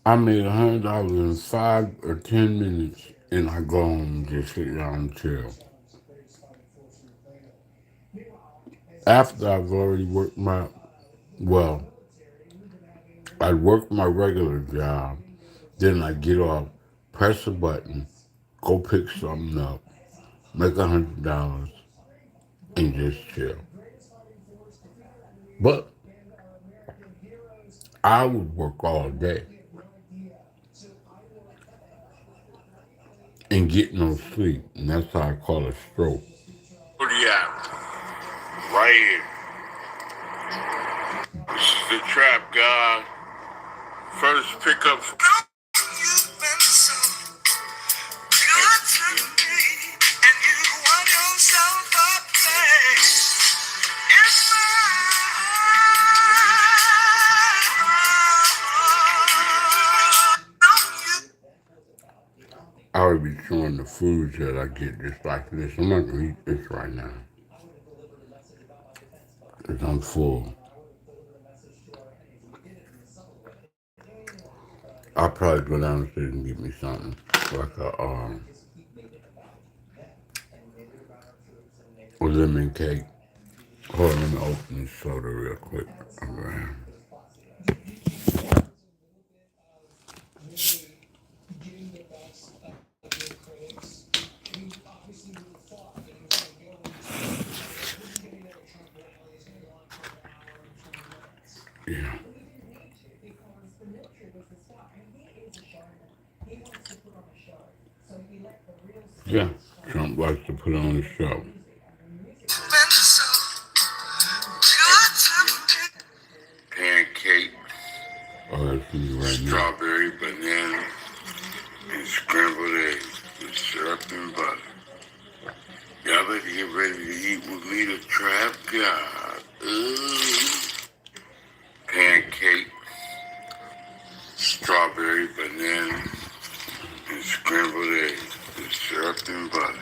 I made $100 in 5 or 10 minutes, and I go home and just sit down and chill. After I've already worked I work my regular job, then I get off, press a button, go pick something up, make $100, and just chill. But I would work all day and get no sleep, and that's how I call a stroke. Yeah, right here. This is the trap guy. First pickup. You've been so good to me, and you won yourself a place in my I would be showing the foods that I get just like this. I'm not going to eat this right now, because I'm full. I'll probably go downstairs and get me something, like a lemon cake. Hold on, let me open this soda real quick. Okay. Yeah. Yeah, Trump likes to put on a show. Pancakes. Oh, that's me right now. Strawberry, banana, and scrambled eggs with syrup and butter. Y'all better get ready to eat with me, the trap god. Pancakes, strawberry, banana, and scrambled eggs with syrup and butter.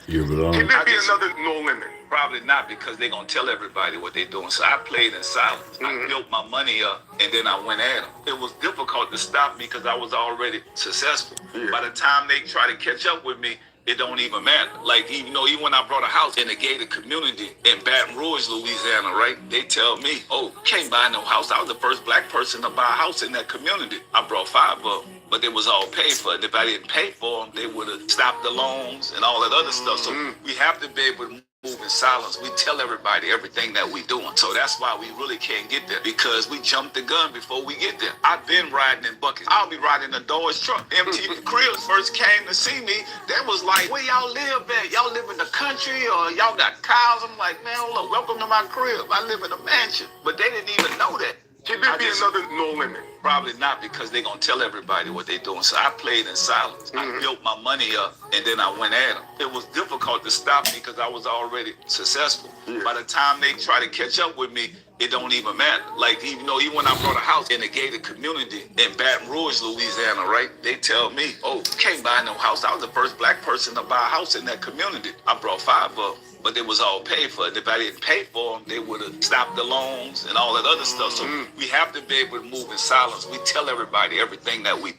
You belong. Can there be another No Limit? Probably not, because they're going to tell everybody what they're doing. So I played in silence. I built my money up, and then I went at them. It was difficult to stop me because I was already successful. By the time they try to catch up with me, It don't even matter. Like, even when I brought a house in the gated community in Baton Rouge, Louisiana, right? They tell me, oh, can't buy no house. I was the first black person to buy a house in that community. I brought 5 of them, but it was all paid for. And if I didn't pay for them, they would have stopped the loans and all that other stuff. So we have to be able to move in silence. We tell everybody everything that we doing. So that's why we really can't get there, because we jumped the gun before we get there. I've been riding in buckets. I'll be riding a Dodge truck. MTV Cribs first came to see me. They was like, where y'all live at? Y'all live in the country or y'all got cows? I'm like, man, look, welcome to my crib. I live in a mansion. But they didn't even know that. Can there be another No Limit? Probably not, because they're going to tell everybody what they're doing. So I played in silence. I built my money up, and then I went at them. It was difficult to stop me because I was already successful. By the time they try to catch up with me, it don't even matter. Like, even when I brought a house in a gated community in Baton Rouge, Louisiana, right? They tell me, oh, can't buy no house. I was the first black person to buy a house in that community. I brought 5 of them, but it was all paid for. And if I didn't pay for them, they would have stopped the loans and all that other stuff. So we have to be able to move in silence. We tell everybody everything that we.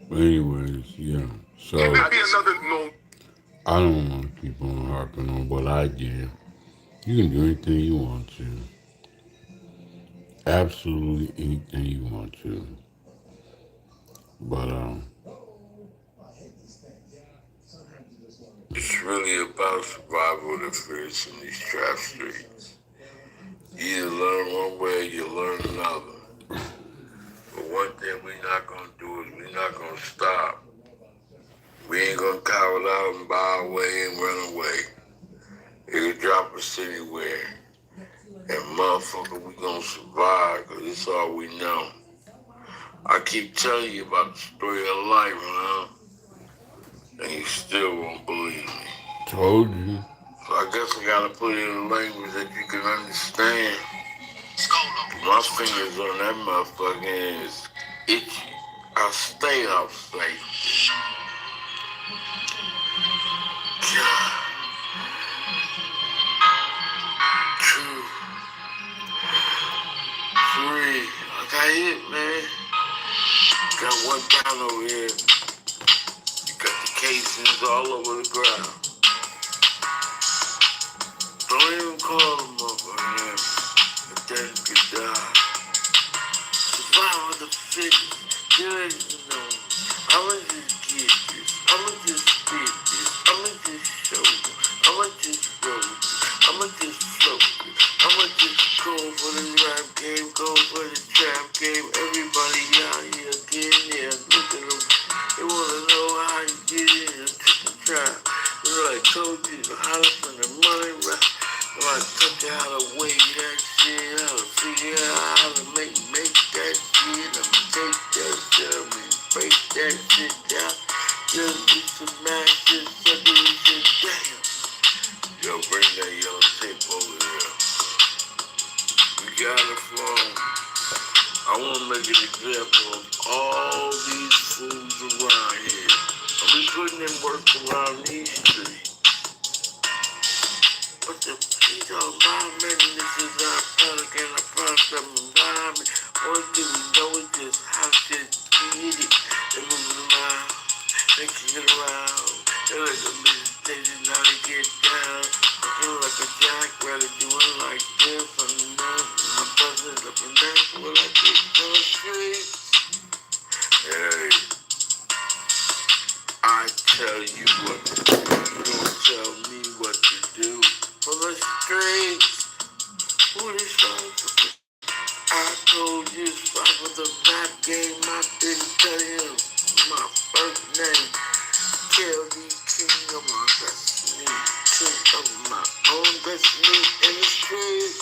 But anyways, yeah. So Can there be another No? I don't want to keep on harping on what I did. You can do anything you want to. Absolutely anything you want to. But it's really about survival of the fittest in these trap streets. You either learn one way or you learn another. But one thing we're not going to do is we're not going to stop. We ain't going to cower out and buy our way and run away. It could drop us anywhere. And motherfucker, we going to survive, because it's all we know. I keep telling you about the story of life, huh? And you still won't believe me. Told you. So I guess I gotta put it in a language that you can understand. My fingers on that motherfucker is itchy. I stay off safe. God. 2, 3. I got hit, man. Got 1 down over here. Got the casings all over the ground. Don't even call them up on them. But then you could die. Survival of the fittest. You already know. I'ma just get this. I'ma just spit this. I'ma just show you. I'ma just roll this. I'ma just float this. I'ma just go for the rap game. Go for the trap game. Everybody out here getting there. Look at them. They wanna know how you get in the trap. You know, I told you how to spend the money right. I taught you how to weigh that shit, how to figure out how to make that shit. I'ma take that shit, I'ma break that shit down. Just do some mad shit, sucker shit down. Yo, bring that yellow tape over here. We got it from. I wanna make an example of all these fools around here. I'll be putting in work around these streets. But the environment, this is our product and a product of environment. Only thing we know is just how to get it. They moving around, they kick it around. They like a meditation, how to get down. I feel like a jackrabbit doing like this. I'm nuts, my buzzing up and that's what I get on the street. Hey, I tell you what to do. You don't tell me what to do. For the streets, who this song for? I told you it's fight for the rap game. I didn't tell you my first name. KLD, king of my destiny, king of my own destiny in the streets.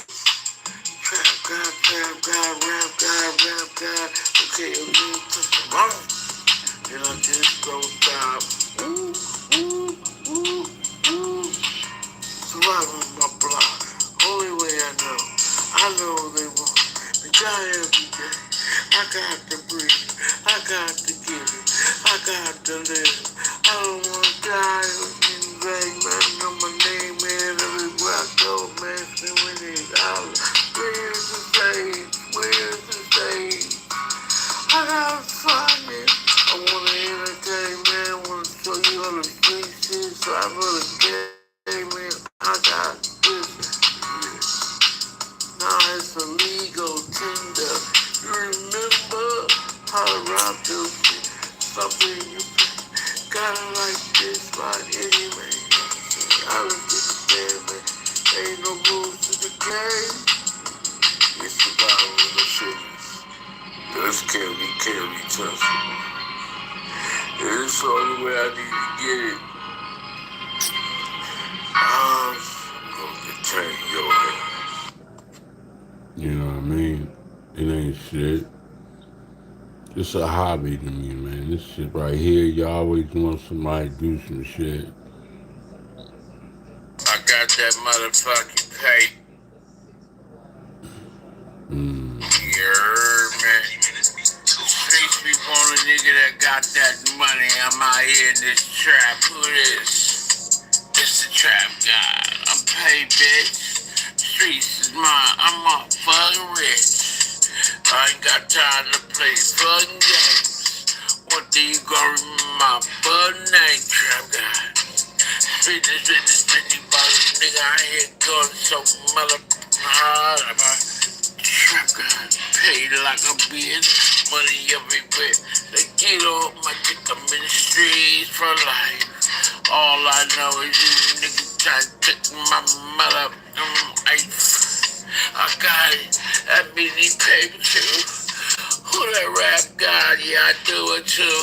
Trap God, rap God. Okay, KLD, touch the wrong. And I just don't stop. Surviving my block, only way I know they want. The guy every day, I got to breathe, I got for the game, man. I got business. Yeah. Now it's a legal tender. You remember how to rob those shit? Something you got it like this by any man. I don't give a damn, man. Ain't no rules to the game. It's survival in the cities. This can't be touchable. It's the only way I need to get it. I'm gonna detain your ass. You know what I mean? It ain't shit. It's a hobby to me, man. This shit right here, you always want somebody to do some shit. I got that motherfucking pay. You heard me? The streets be want a nigga that got that money. I'm out here in this trap. Who this? It's the trap guy. I'm paid, bitch. Streets is mine. I'm motherfucking rich. I ain't got time to play fucking games. What do you gonna remember my fucking name, trap guy? Business, nigga. I ain't going so motherfucking hard. Trap guy. Paid like a bitch. Money everywhere. They get on my dick. I'm in the streets for life. All I know is these niggas try to take my mother. I got it. That means he paid too. Who that rap guy? Yeah, I do it too.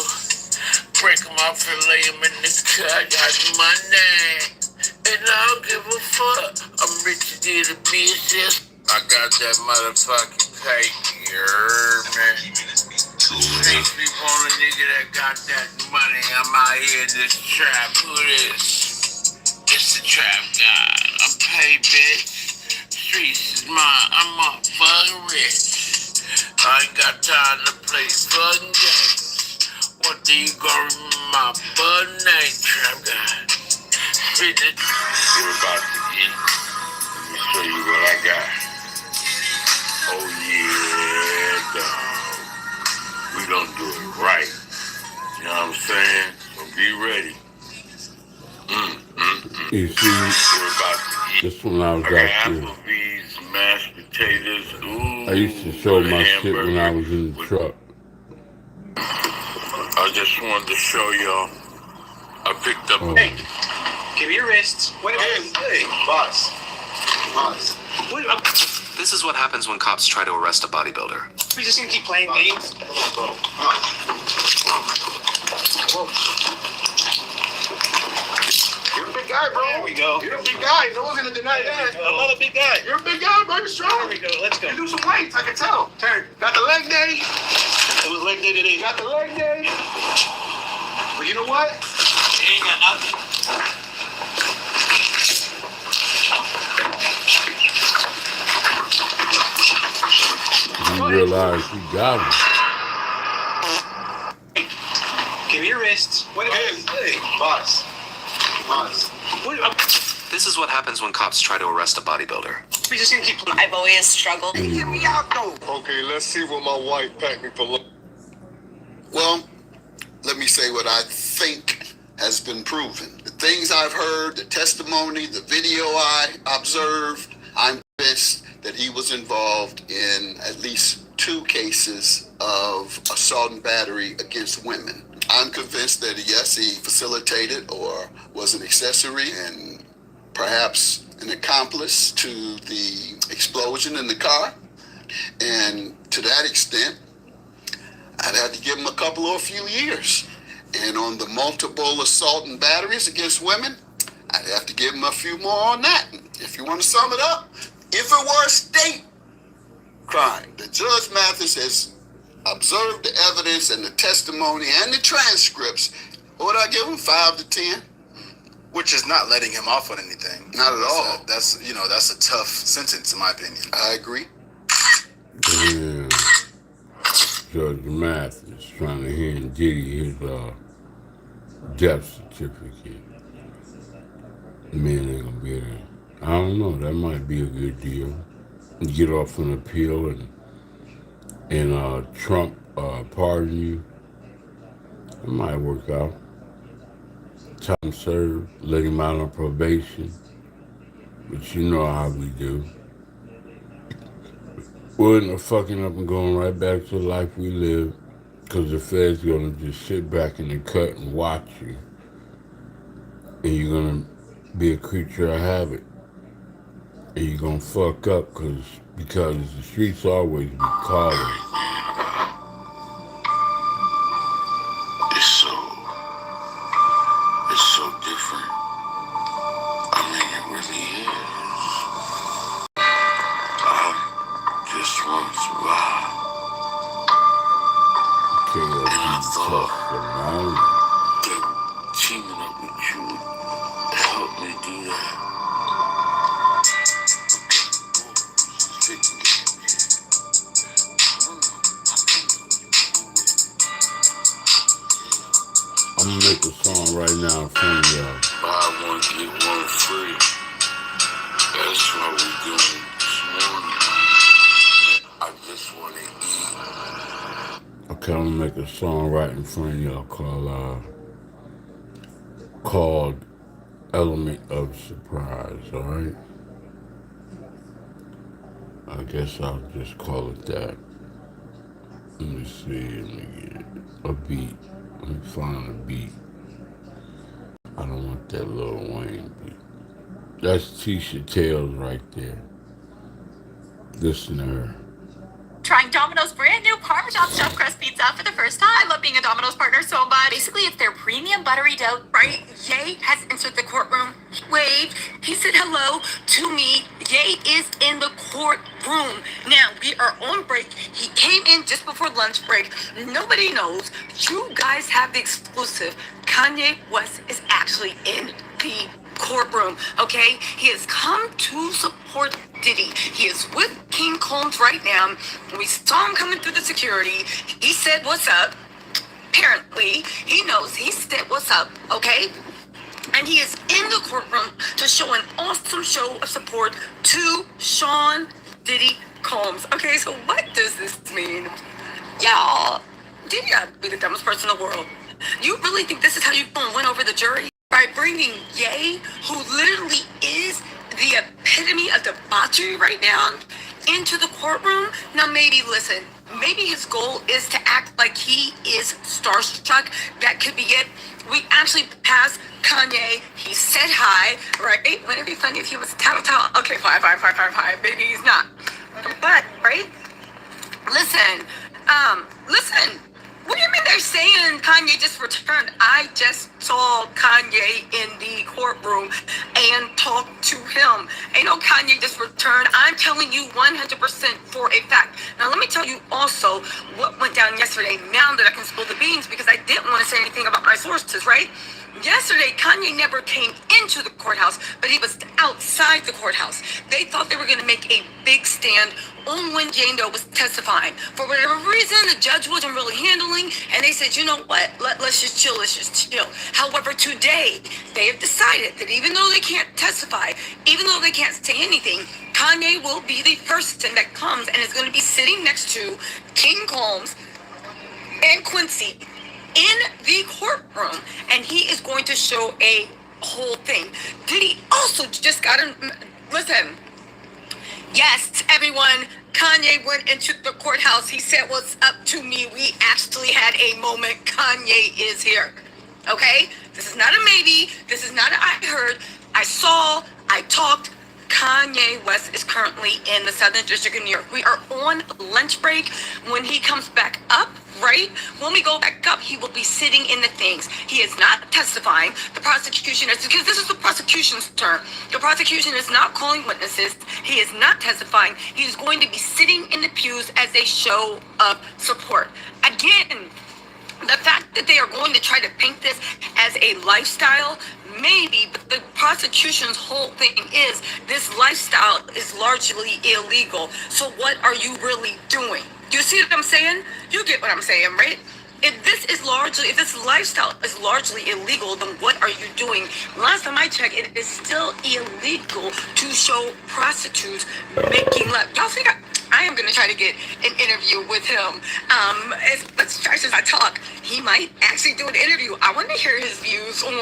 Break him off and lay him in the cut. Got my name. And I don't give a fuck. I'm rich as the bitch. I got that motherfucking pay. You heard me? Streets be want a nigga that got that money. I'm out here in this trap. Who this? It's the trap guy. I'm paid, bitch. Streets is mine. I'm motherfucking rich. I ain't got time to play fucking games. What do you gonna remember my fucking name, trap guy? Business. You're about to get. Let me show you what I got. Oh yeah, dog. We gonna do it right. You know what I'm saying? So be ready. You see, this one I was out there. Applebee's, mashed potatoes. Ooh, I used to show my shit when I was in the truck. I just wanted to show y'all. I picked up. Hey, give me your wrists. Wait a minute. Hey, boss. This is what happens when cops try to arrest a bodybuilder. We just gonna keep playing games. Whoa. You're a big guy, bro. There we go. You're a big guy. No one's gonna deny that. I'm not a big guy. You're a big guy, bro. You're strong. There we go. Let's go. You do some weights, I can tell. Turn. Got the leg day. It was leg day today. Got the leg day. But you know what? You ain't got nothing. You realize you got him. Give me your wrists. Wait a minute. Hey, boss. This is what happens when cops try to arrest a bodybuilder. We just gonna keep playing. I've always struggled. Get me out though. Okay, let's see what my wife packed me for lunch. Well, let me say what I think has been proven. The things I've heard, the testimony, the video I observed, I'm convinced that he was involved in at least 2 cases of assault and battery against women. I'm convinced that yes, he facilitated or was an accessory and perhaps an accomplice to the explosion in the car. And to that extent, I'd have to give him a few years. And on the multiple assault and batteries against women, I'd have to give him a few more on that. If you want to sum it up, if it were a state crime, the Judge Mathis has observed the evidence and the testimony and the transcripts. What would I give him, 5 to 10? Which is not letting him off on anything. Not at all. That's a tough sentence in my opinion. I agree. Yeah. Judge Mathis trying to hand Diddy his death certificate. Man ain't gonna be there. I don't know. That might be a good deal. Get off an appeal and Trump pardon you. It might work out. time served, let him out on probation, but you know how we do. We're in the fucking up and going right back to the life we live, because the Fed's gonna just sit back in the cut and watch you, and you're gonna be a creature of habit, and you're gonna fuck up because the streets always be calling. It's so different. I mean, it really is. I just want to survive. And I thought that teaming up with you would help me do that. I'm gonna make a song right now in front of y'all. Buy one, get one free. That's what we're doing this morning. I just want to eat. Okay, I'm gonna make a song right in front of y'all called Element of Surprise, alright? I guess I'll just call it that. Let me see, let me get a beat. Let me find a beat. I don't want that Lil Wayne beat. That's Tisha Tales right there. Listen to her. Trying Domino's brand new Parmesan stuffed crust pizza for the first time. I love being a Domino's partner so much. Basically, it's their premium buttery dough, right? Ye has entered the courtroom. He waved. He said hello to me. Ye is in the courtroom. Now, we are on break. He came in just before lunch break. Nobody knows. You guys have the exclusive. Kanye West is actually in the courtroom, okay? He has come to support Diddy. He is with King Combs right now. We saw him coming through the security. He said, "What's up?" Apparently, he knows. He said, "What's up?" Okay? And he is in the courtroom to show an awesome show of support to Sean Diddy Combs. Okay, so what does this mean? Y'all, Diddy gotta be the dumbest person in the world. You really think this is how you gonna win over the jury? By bringing Ye, who literally is the epitome of debauchery right now, into the courtroom? Now maybe, listen, maybe his goal is to act like he is starstruck. That could be it. We actually passed Kanye. He said hi, right? Wouldn't it be funny if he was ta-ta-ta? Okay, fine. Maybe he's not. But, right? Listen. What do you mean they're saying Kanye just returned? I just saw Kanye in the courtroom and talked to him. Ain't no Kanye just returned. I'm telling you 100% for a fact. Now, let me tell you also what went down yesterday, now that I can spill the beans, because I didn't want to say anything about my sources, right? Yesterday, Kanye never came into the courthouse, but he was outside the courthouse. They thought they were going to make a big stand on when Jane Doe was testifying. For whatever reason, the judge wasn't really handling, and they said, you know what, let's just chill. However, today, they have decided that even though they can't testify, even though they can't say anything, Kanye will be the person that comes and is going to be sitting next to King Combs and Quincy in the courtroom, and he is going to show a whole thing. Diddy also just got him. Listen, yes, everyone, Kanye went into the courthouse. He said, "What's up to me?" We actually had a moment. Kanye is here. Okay? This is not a maybe. This is not a I heard. I saw. I talked. Kanye West is currently in the Southern District of New York. We are on lunch break. When he comes back up, right? When we go back up, he will be sitting in the things. He is not testifying. The prosecution is, because this is the prosecution's term. The prosecution is not calling witnesses. He is not testifying. He is going to be sitting in the pews as a show of support. Again, the fact that they are going to try to paint this as a lifestyle, maybe, but the prosecution's whole thing is this lifestyle is largely illegal. So what are you really doing? Do you see what I'm saying? You get what I'm saying, right? If this lifestyle is largely illegal, then what are you doing? Last time I checked, it is still illegal to show prostitutes making love. Y'all think I I am going to try to get an interview with him. As much as I talk, he might actually do an interview. I want to hear his views on.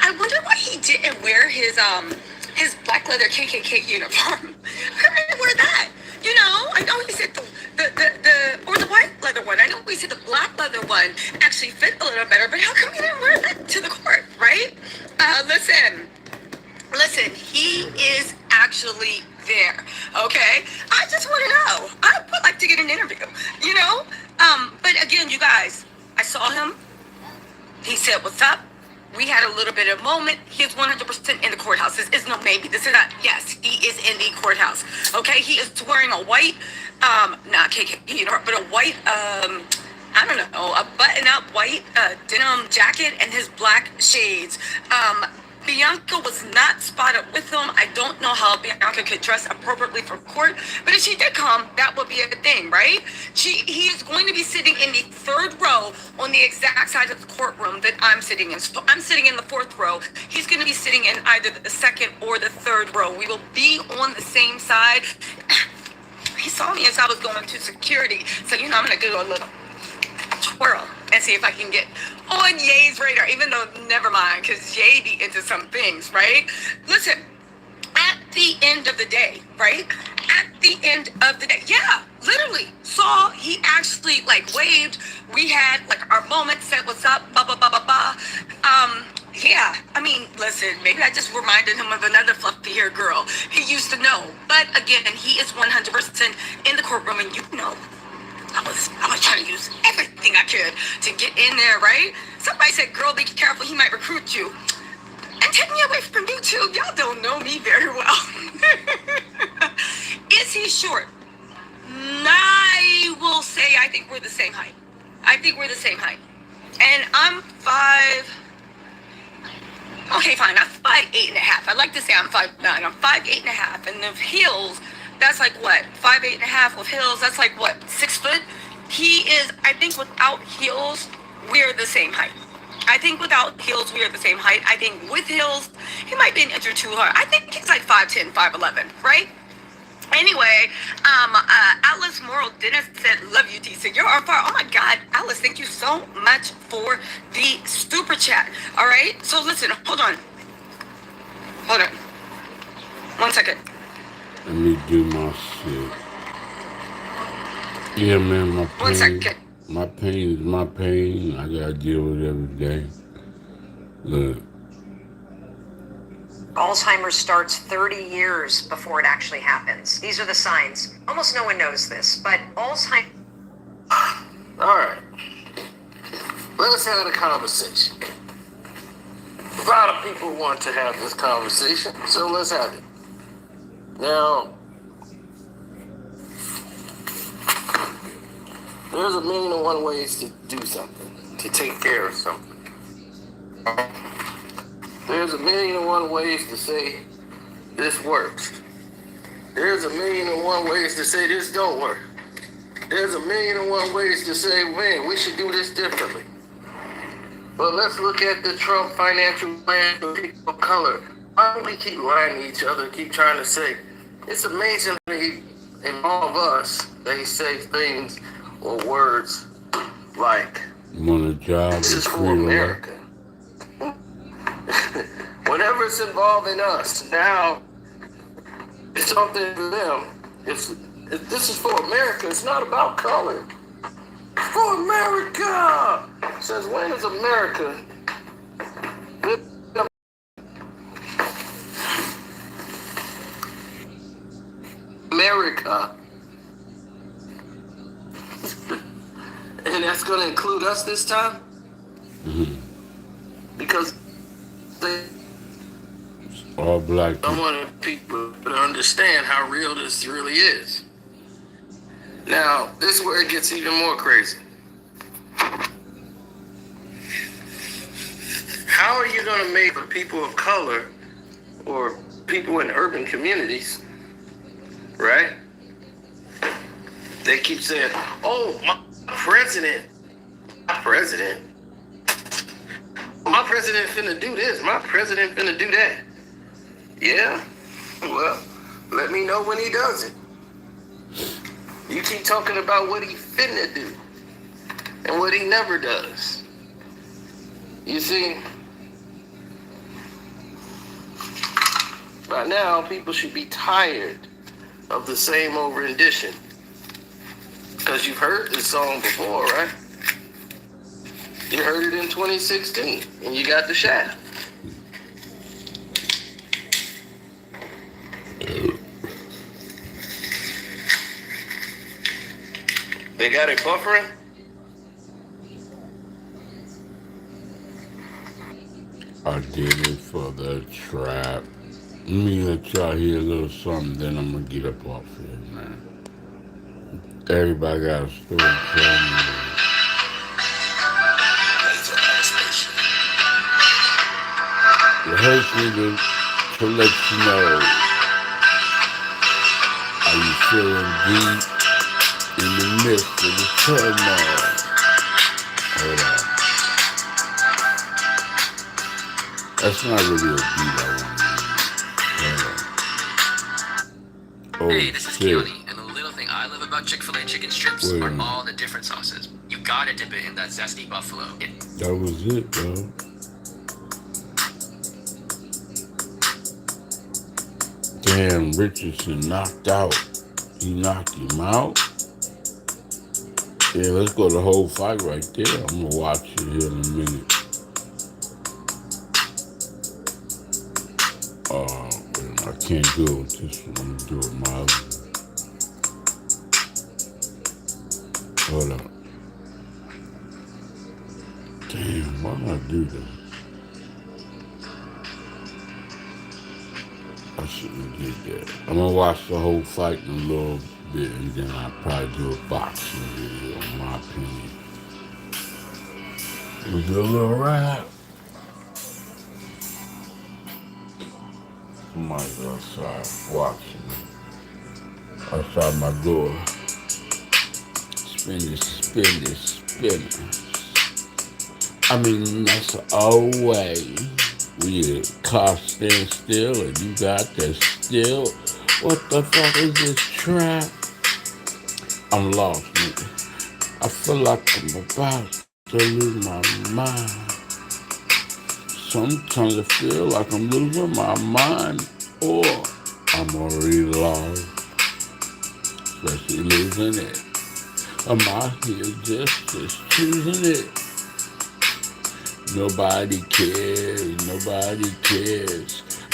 I wonder why he didn't wear his black leather KKK uniform. I didn't wear that. You know, I know he said the white leather one. I know he said the black leather one actually fit a little better, but how come he didn't wear that to the court, right? Listen, he is actually there, okay? I just want to know. I would like to get an interview, you know? But again, you guys, I saw him. He said, what's up? We had a little bit of a moment. He is 100% in the courthouse. This is no maybe. This is not, yes, he is in the courthouse, okay? He is wearing a white, not KKK, but a white, I don't know, a button-up white denim jacket and his black shades. Bianca was not spotted with him. I don't know how Bianca could dress appropriately for court, but if she did come, that would be a thing, right? He is going to be sitting in the third row on the exact side of the courtroom that I'm sitting in. So I'm sitting in the fourth row. He's going to be sitting in either the second or the third row. We will be on the same side. He saw me as I was going to security, so you know I'm going to do a little twirl and see if I can get on Ye's radar, even though, never mind, because Ye be into some things, right? Listen, at the end of the day, right? At the end of the day, yeah, literally saw he actually like waved. We had like our moment, said what's up, blah, blah, blah, blah, blah. Yeah, I mean, listen, maybe I just reminded him of another fluffy hair girl he used to know. But again, he is 100% in the courtroom, and you know, I was trying to use everything I could to get in there, right? Somebody said, girl, be careful, he might recruit you. And take me away from YouTube. Y'all don't know me very well. Is he short? I will say I think we're the same height. And I'm 5... Okay, fine, I'm 5'8.5". I like to say I'm 5'9". I'm 5'8.5", and the heels... That's like what? 5'8.5" with heels. That's like what? 6 foot? He is, I think without heels, we're the same height. I think without heels, we are the same height. I think with heels, he might be an inch or two higher. I think he's like 5'10", 5'11", right? Anyway, Alice Morrow Dennis said, love you, T. You're on fire. Oh my God, Alice, thank you so much for the super chat. All right, so listen, hold on. 1 second. Let me do my shit. Yeah, man, my pain. 1 second. My pain is my pain. I gotta deal with it every day. Look. Alzheimer's starts 30 years before it actually happens. These are the signs. Almost no one knows this, but Alzheimer's... All right. Let's have a conversation. A lot of people want to have this conversation, so let's have it. Now, there's 1,000,001 ways to do something, to take care of something. There's 1,000,001 ways to say this works. There's 1,000,001 ways to say this don't work. There's 1,000,001 ways to say, man, we should do this differently. But let's look at the Trump financial plan for people of color. Why don't we keep lying to each other, keep trying to say, it's amazing in all of us, they say things or words like, want a job? This is for America. Whenever it's involving us, now it's something for them. If this is for America, it's not about color. It's for America! Since when is America? America. And that's going to include us this time? Mm-hmm. Because they all black people. I want people to understand how real this really is. Now, this is where it gets even more crazy. How are you going to make the people of color or people in urban communities, right? They keep saying, oh, my president finna do this, my president finna do that. Yeah? Well, let me know when he does it. You keep talking about what he finna do and what he never does. You see, by now people should be tired of the same old rendition. Because you've heard this song before, right? You heard it in 2016 and you got the shaft. They got it buffering? I did it for the trap. Let me let y'all hear a little something, then I'm gonna get up off here, man. Everybody got a story to tell me. It hurts me to let you know. Are you feeling deep in the midst of the turmoil? Hold on. That's not really a beat I want to use. Oh, hey, this is shit. Keone, and the little thing I love about Chick-fil-A chicken strips Wait a are minute. all the different sauces. You gotta dip it in that zesty buffalo. That was it, bro. Damn, Richardson knocked out. He knocked him out. Yeah, let's go to the whole fight right there. I'm gonna watch it here in a minute. I can't do it with this one. I'm gonna do it with my other one. Hold up. Damn, why did I do that? I shouldn't have did that. I'm gonna watch the whole fight in a little bit, and then I'll probably do a boxing video, in my opinion. We'll do a little rap. Somebody's outside watching me. Outside my door. Spin it. I mean, that's always when your car stands still and you got that still. What the fuck is this trap? I'm lost, nigga. I feel like I'm about to lose my mind. Sometimes I feel like I'm losing my mind, or I'm already lost, especially losing it. I'm out here just choosing it. Nobody cares,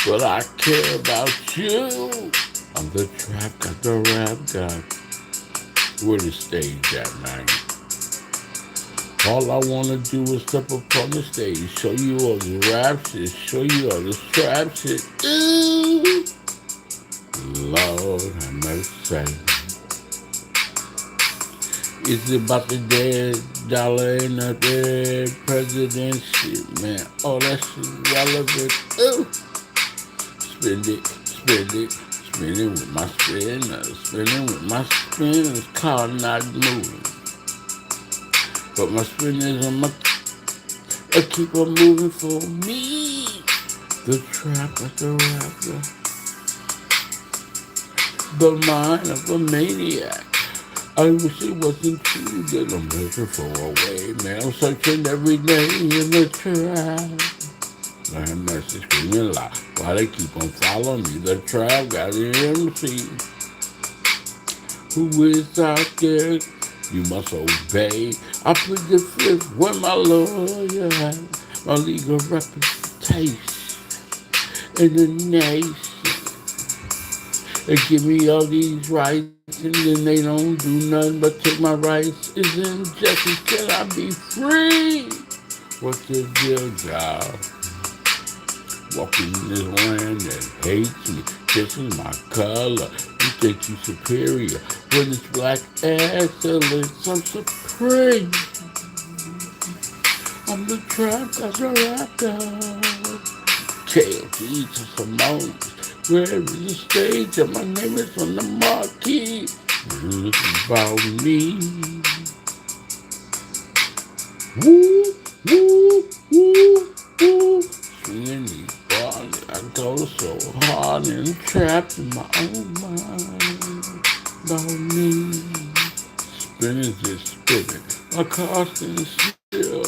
but I care about you. I'm the trap god, the rap god. Where the stage at, man? All I wanna do is step up on the stage, show you all the rap shit, show you all the trap shit. Ooh, Lord have mercy. It's about the dead dollar and the dead president shit, man. All that shit relevant. Ooh. Spend it with my spinners, car not moving. But my spinners on my, I keep on moving for me. The trap of the rapper, the mind of a maniac. I wish it wasn't true that I'm looking for a way, man. I'm searching every day in the trap. That message screaming loud. Why they keep on following me? The trap got an MC. Who is out there? You must obey. I put the fifth where my lawyer had. My legal representation in the nation. They give me all these rights and then they don't do nothing but take my rights. Is injustice? Can I be free? What's the deal, y'all? Walking in this land that hates me, kissing my color. You think you superior? When it's black excellence, I'm supreme. I'm the trap, that's the rapper. KLG to Simone. Where is the stage? And my name is on the marquee. This is about me. Woo, woo, woo, woo. Swinging these bars, I go so hard and trapped in my own mind. About me. spinners just spinning. My car's standing still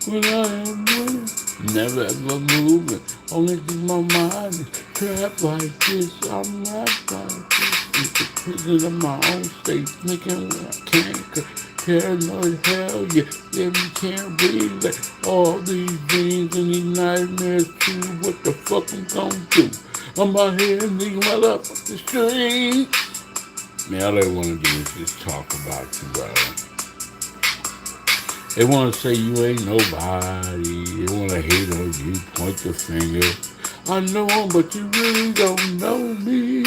when I am winning. Never ever moving. Only thing my mind is trapped like this. I'm wrapped like this. It's the prison of my own state. Thinking when I can't. Paranoid hell, yeah, we can't breathe. Like all these dreams and these nightmares too. What the fuck I'm gonna do? I'm out here thinking my up the street. Man, all they wanna do is just talk about you, bro. They wanna say you ain't nobody. They wanna hate on you, point the finger. I know 'em, but you really don't know me.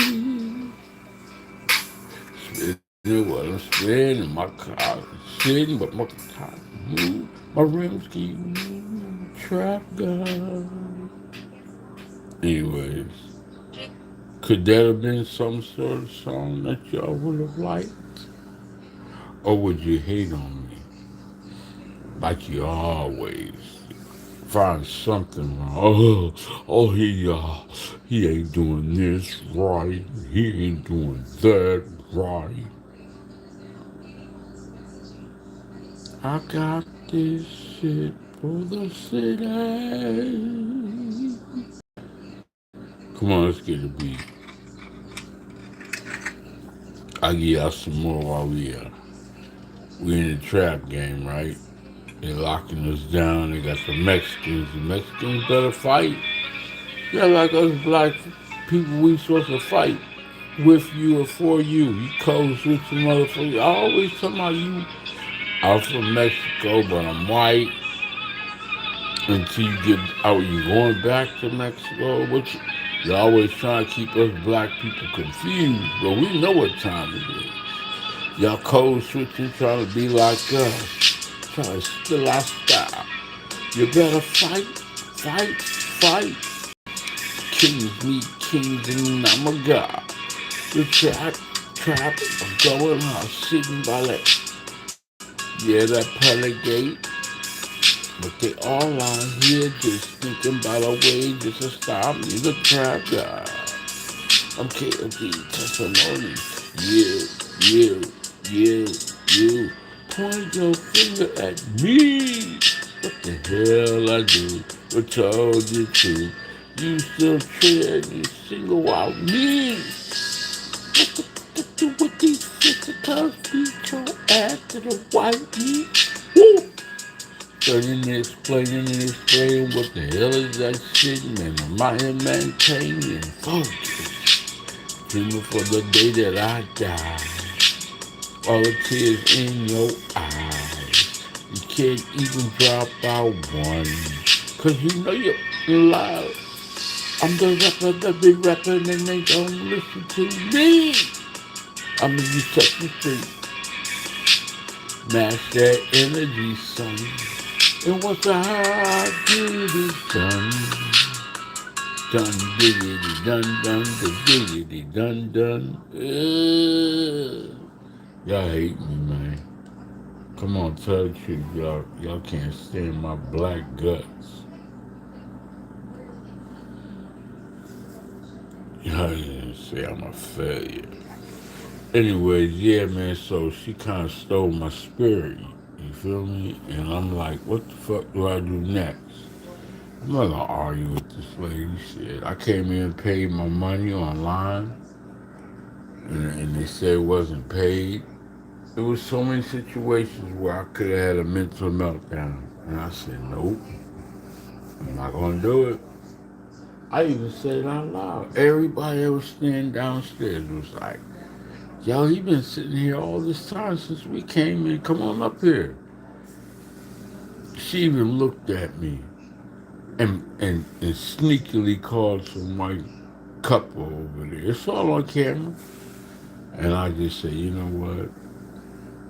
Spinning what I'm spinning, my car sitting, but my car move. My rims keep moving. Trap God. Anyways, could that have been some sort of song that y'all would have liked? Or would you hate on me? Like you always find something wrong. Oh, he ain't doing this right. He ain't doing that right. I got this shit for the city. Come on, let's get a beat. I'll give y'all some more while we in the trap game, right? They're locking us down. They got the Mexicans. The Mexicans better fight. Yeah, like us black people, we supposed to fight with you or for you. You code switching motherfucker. I always tell my you, I'm from Mexico, but I'm white. Until you get out, you going back to Mexico. You're always trying to keep us black people confused, but we know what time it is. Y'all code switching, trying to be like us, trying to steal our style. You better fight, fight, fight. Kings meet kings and I'm a god. The trap, I'm going out, sitting by that pearly gate. But they all out here just thinking about a way just to stop me, the trap god. I'm KOD Testimonies. You. Point your finger at me. What the hell I do? What told you to? You still tread, you single out me. What do with these physicals? Beat your ass to the white meat. Woo! Playing and explaining what the hell is that shit, man? I'm out here maintaining focus. Dreaming for the day that I die. All the tears in your eyes. You can't even drop out one. Cause you know you're loud. I'm the rapper that be rapping and they don't listen to me. I'm in you touch the street. Match that energy, son. And what's the how I get it done? Done, diggity, done, the diggity, done. Y'all hate me, man. Come on, tell the truth, y'all can't stand my black guts. Y'all didn't say I'm a failure. Anyways, yeah, man, so she kind of stole my spirit, you feel me? And I'm like, what the fuck do I do next? I'm not gonna argue with this lady. Shit, I came in and paid my money online, and they said it wasn't paid. There was so many situations where I could have had a mental meltdown, and I said, nope, I'm not gonna do it. I even said it out loud. Everybody that was standing downstairs was like, yo, he been sitting here all this time since we came in. Come on up here. She even looked at me and sneakily called some white couple over there. It's all on camera. And I just said, you know what?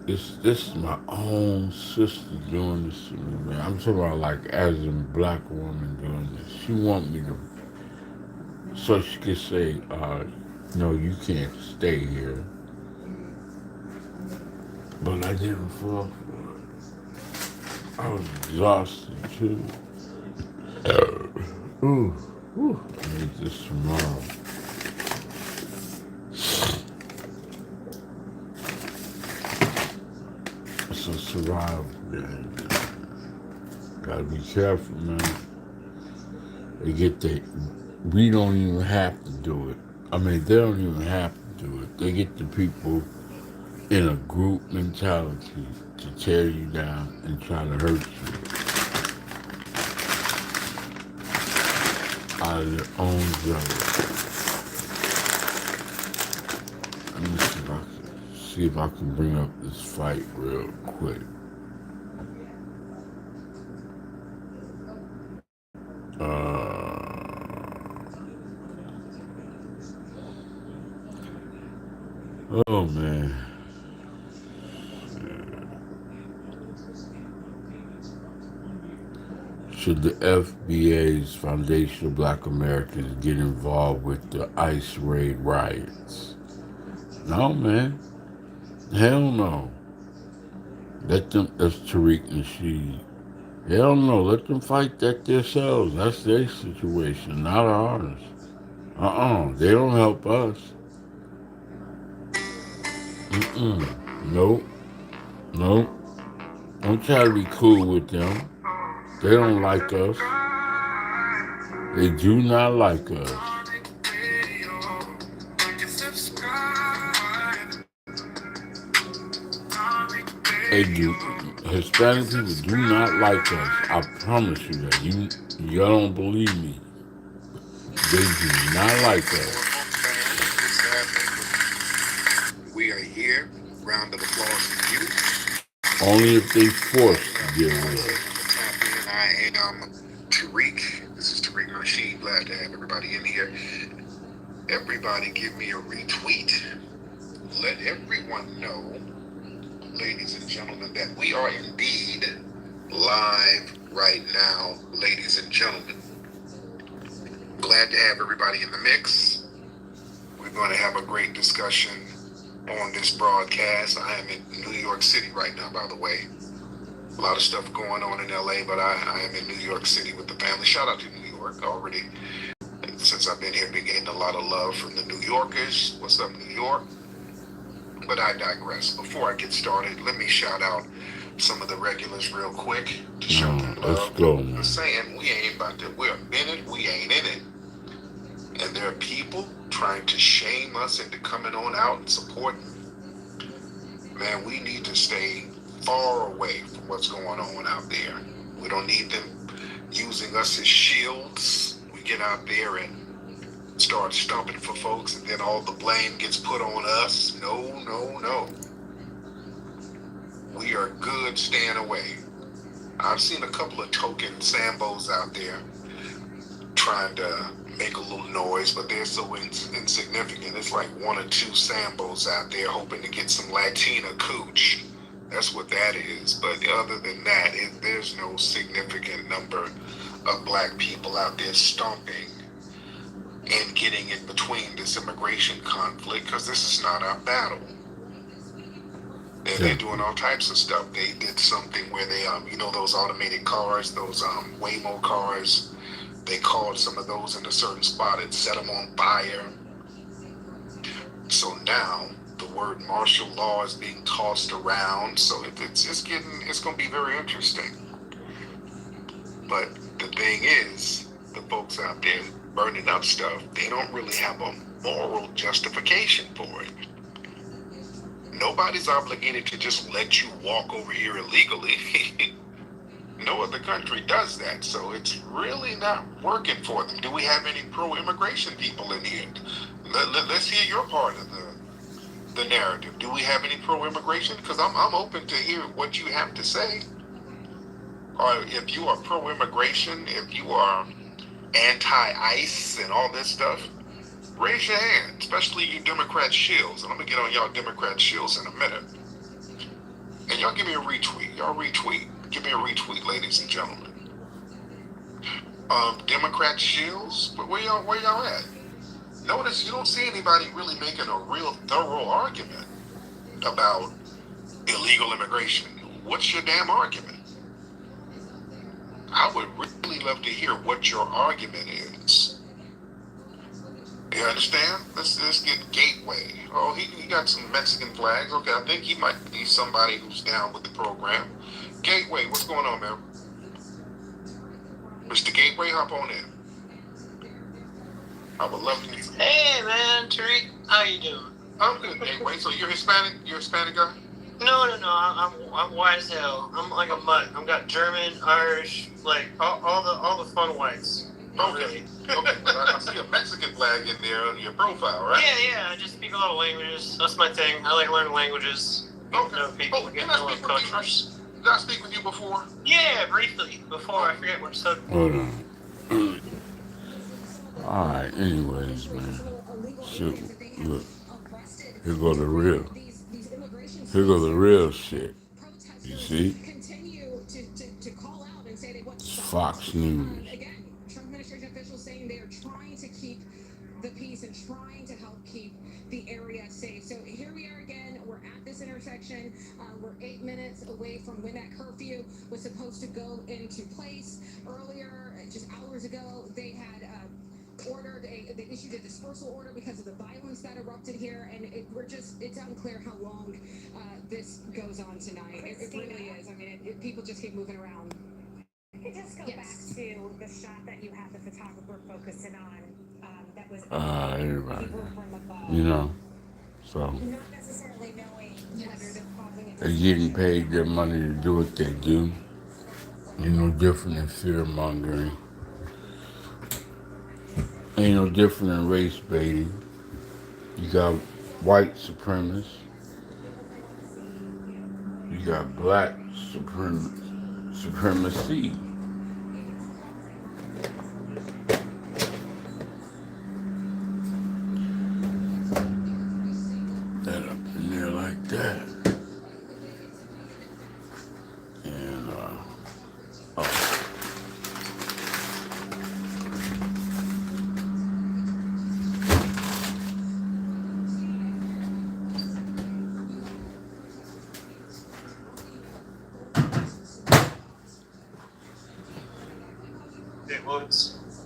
This is my own sister doing this to me, man. I'm talking about like as a black woman doing this. She want me to, so she could say, no, you can't stay here. But I didn't fall for it. I was exhausted too. I need this tomorrow. survival game. Gotta be careful, man. We don't even have to do it. I mean, they don't even have to do it. They get the people in a group mentality to tear you down and try to hurt you out of their own jealousy. Let me see if I can bring up this fight real quick. Oh man. Should the FBA's Foundation of Black Americans get involved with the ICE raid riots? No, man. Hell no. That's Tariq Nasheed. Hell no. Let them fight that themselves. That's their situation, not ours. They don't help us. Nope. Don't try to be cool with them. They don't like us. They do not like us. They do. Hispanic people do not like us. I promise you that. Y'all don't believe me. They do not like us. We are here. Round of applause for you. Only if they force to deal with us. I am Tariq. This is Tariq Nasheed. Glad to have everybody in here. Everybody give me a retweet. Let everyone know, ladies and gentlemen, that we are indeed live right now, ladies and gentlemen. Glad to have everybody in the mix. We're going to have a great discussion on this broadcast. I am in New York City right now, by the way. A lot of stuff going on in LA, but I am in New York City with the family. Shout out to New York already. Since I've been here, been getting a lot of love from the New Yorkers. What's up, New York? But I digress. Before I get started, let me shout out some of the regulars real quick to show them love. Let's go, man. I'm saying we ain't about to, we're in it, we ain't in it. And there are people trying to shame us into coming on out and supporting. Man, we need to stay far away from what's going on out there. We don't need them using us as shields. We get out there and start stumping for folks, and then all the blame gets put on us. No. We are good staying away. I've seen a couple of token Sambos out there trying to make a little noise, but they're so insignificant. It's like one or two Sambos out there hoping to get some Latina cooch. That's what that is. But other than that, there's no significant number of black people out there stomping and getting in between this immigration conflict, because this is not our battle. They're doing all types of stuff. They did something where they, those automated cars, those Waymo cars, they called some of those in a certain spot and set them on fire. So now the word martial law is being tossed around. So it's going to be very interesting. But the thing is, the folks out there burning up stuff, they don't really have a moral justification for it. Nobody's obligated to just let you walk over here illegally. No other country does that, so it's really not working for them. Do we have any pro-immigration people in here? Let's hear your part of the narrative. Do we have any pro-immigration? Because I'm open to hear what you have to say. Or if you are pro-immigration, if you are anti-ICE and all this stuff, raise your hand, especially you Democrat shills. And I'm going to get on y'all Democrat shills in a minute. And y'all give me a retweet. Y'all retweet. Give me a retweet, ladies and gentlemen. Democrat shills, where y'all at? Notice you don't see anybody really making a real thorough argument about illegal immigration. What's your damn argument? I would really love to hear what your argument is. You understand? Let's get Gateway. Oh, he got some Mexican flags. Okay, I think he might be somebody who's down with the program. Gateway, what's going on, man? Mr. Gateway, hop on in. I would love to meet you. Hey, man, Tariq, how you doing? I'm good, Gateway. So you're Hispanic? You're a Hispanic guy? No. I'm white as hell. I'm like a mutt. I've got German, Irish, like all the fun whites. Okay. Okay, but I see a Mexican flag in there on your profile, right? Yeah. I just speak a lot of languages. That's my thing. I like learning languages. Okay. Know people, get can to I know speak with you? cultures. Did I speak with you before? Yeah, briefly before I forget what so. Hold on. Alright, anyways, man. Shoot, look. Here go the real shit. You see? It's Fox News. Trump administration officials saying they are trying to keep the peace and trying to help keep the area safe. So here we are again. We're at this intersection. We're 8 minutes away from when that curfew was supposed to go into place. Earlier, just hours ago, they had they issued a dispersal order because of the violence that erupted here, and it's unclear how long this goes on tonight. It really is. I mean, people just keep moving around. Could just go back to the shot that you had the photographer focusing on that was everybody, you know, so not necessarily knowing whether they're causing it. they're getting paid their money to do what they do. Ain't no different than fear mongering. Ain't no different than race baiting. You got white supremacists. You got black supremacy. That up in there like that. And,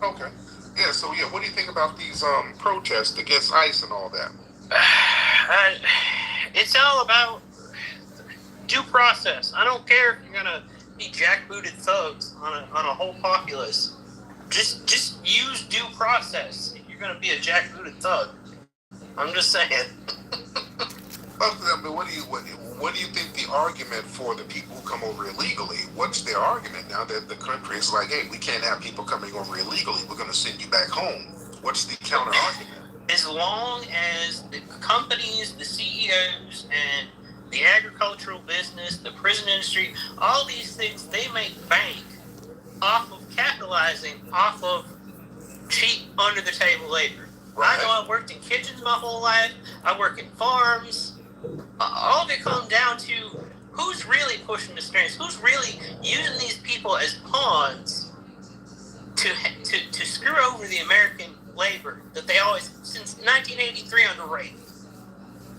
Okay. Yeah, so what do you think about these protests against ICE and all that? It's all about due process. I don't care if you're gonna be jackbooted thugs on a whole populace. Just use due process if you're gonna be a jackbooted thug. I'm just saying. But what do you think the argument for the people who come over illegally? What's their argument now that the country is like, hey, we can't have people coming over illegally. We're going to send you back home. What's the counter argument? As long as the companies, the CEOs, and the agricultural business, the prison industry, all these things, they make bank off of capitalizing off of cheap, under-the-table labor. Right. I know I worked in kitchens my whole life. I work in farms. All of it comes down to who's really pushing the strings, who's really using these people as pawns to screw over the American labor that they always, since 1983 under Reagan.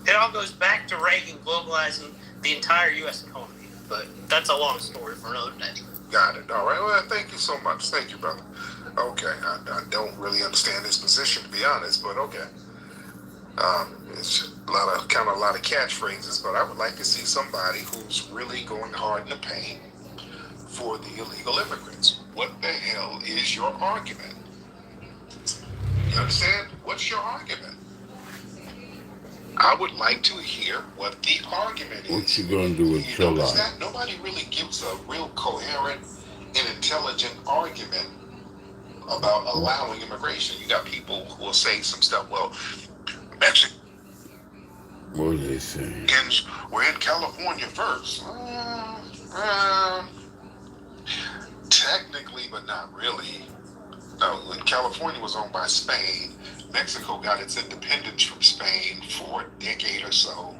It all goes back to Reagan globalizing the entire U.S. economy, but that's a long story for another day. Got it. All right. Well, thank you so much. Thank you, brother. Okay. I don't really understand this position, to be honest, but okay. It's a lot of catchphrases, but I would like to see somebody who's really going hard in the paint for the illegal immigrants. What the hell is your argument? You understand? What's your argument? I would like to hear what the argument is. What you gonna do with your life? That nobody really gives a real coherent and intelligent argument about allowing immigration. You got people who will say some stuff. Well, Mexico. What are they saying? We're in California first. Technically, but not really. No, when California was owned by Spain, Mexico got its independence from Spain for a decade or so.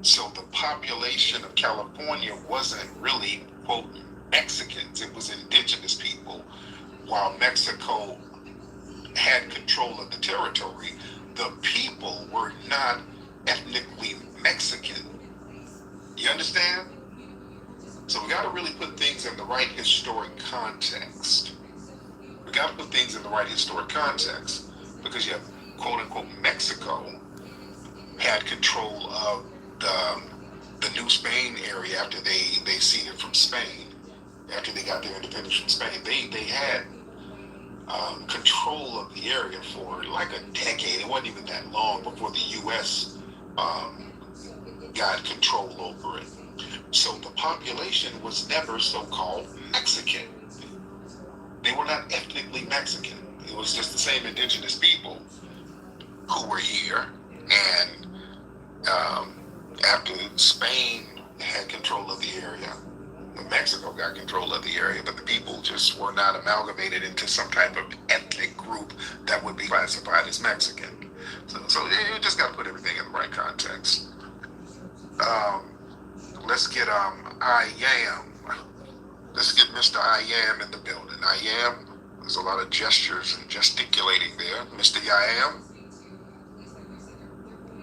So the population of California wasn't really, quote, Mexicans. It was indigenous people. While Mexico had control of the territory, the people were not ethnically Mexican. You understand? So we got to really put things in the right historic context. We got to put things in the right historic context, because you have quote unquote Mexico had control of the New Spain area after they ceded from Spain, after they got their independence from Spain. They had control of the area for like a decade. It wasn't even that long before the U.S. Got control over it. So the population was never so-called Mexican. They were not ethnically Mexican. It was just the same indigenous people who were here. And after Spain had control of the area, Mexico got control of the area, but the people just were not amalgamated into some type of ethnic group that would be classified as Mexican. So you just got to put everything in the right context. Let's get I Am. Let's get Mr. I Am in the building. I Am. There's a lot of gestures and gesticulating there. Mr. I Am.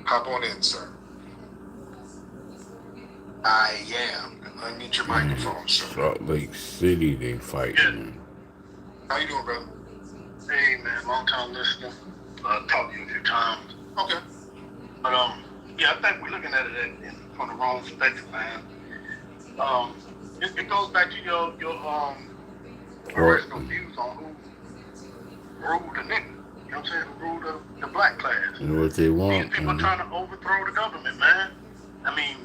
Hop on in, sir. I Am. Unmute your microphone, sir. Salt Lake City, they fighting. How you doing, brother? Hey, man, long time listener. Talked to you a few times. Okay. But yeah, I think we're looking at it from the wrong perspective, man. It goes back to your original views on who ruled the nigga. You know what I'm saying? Who ruled the black class. And what they want. These people trying to overthrow the government, man. I mean,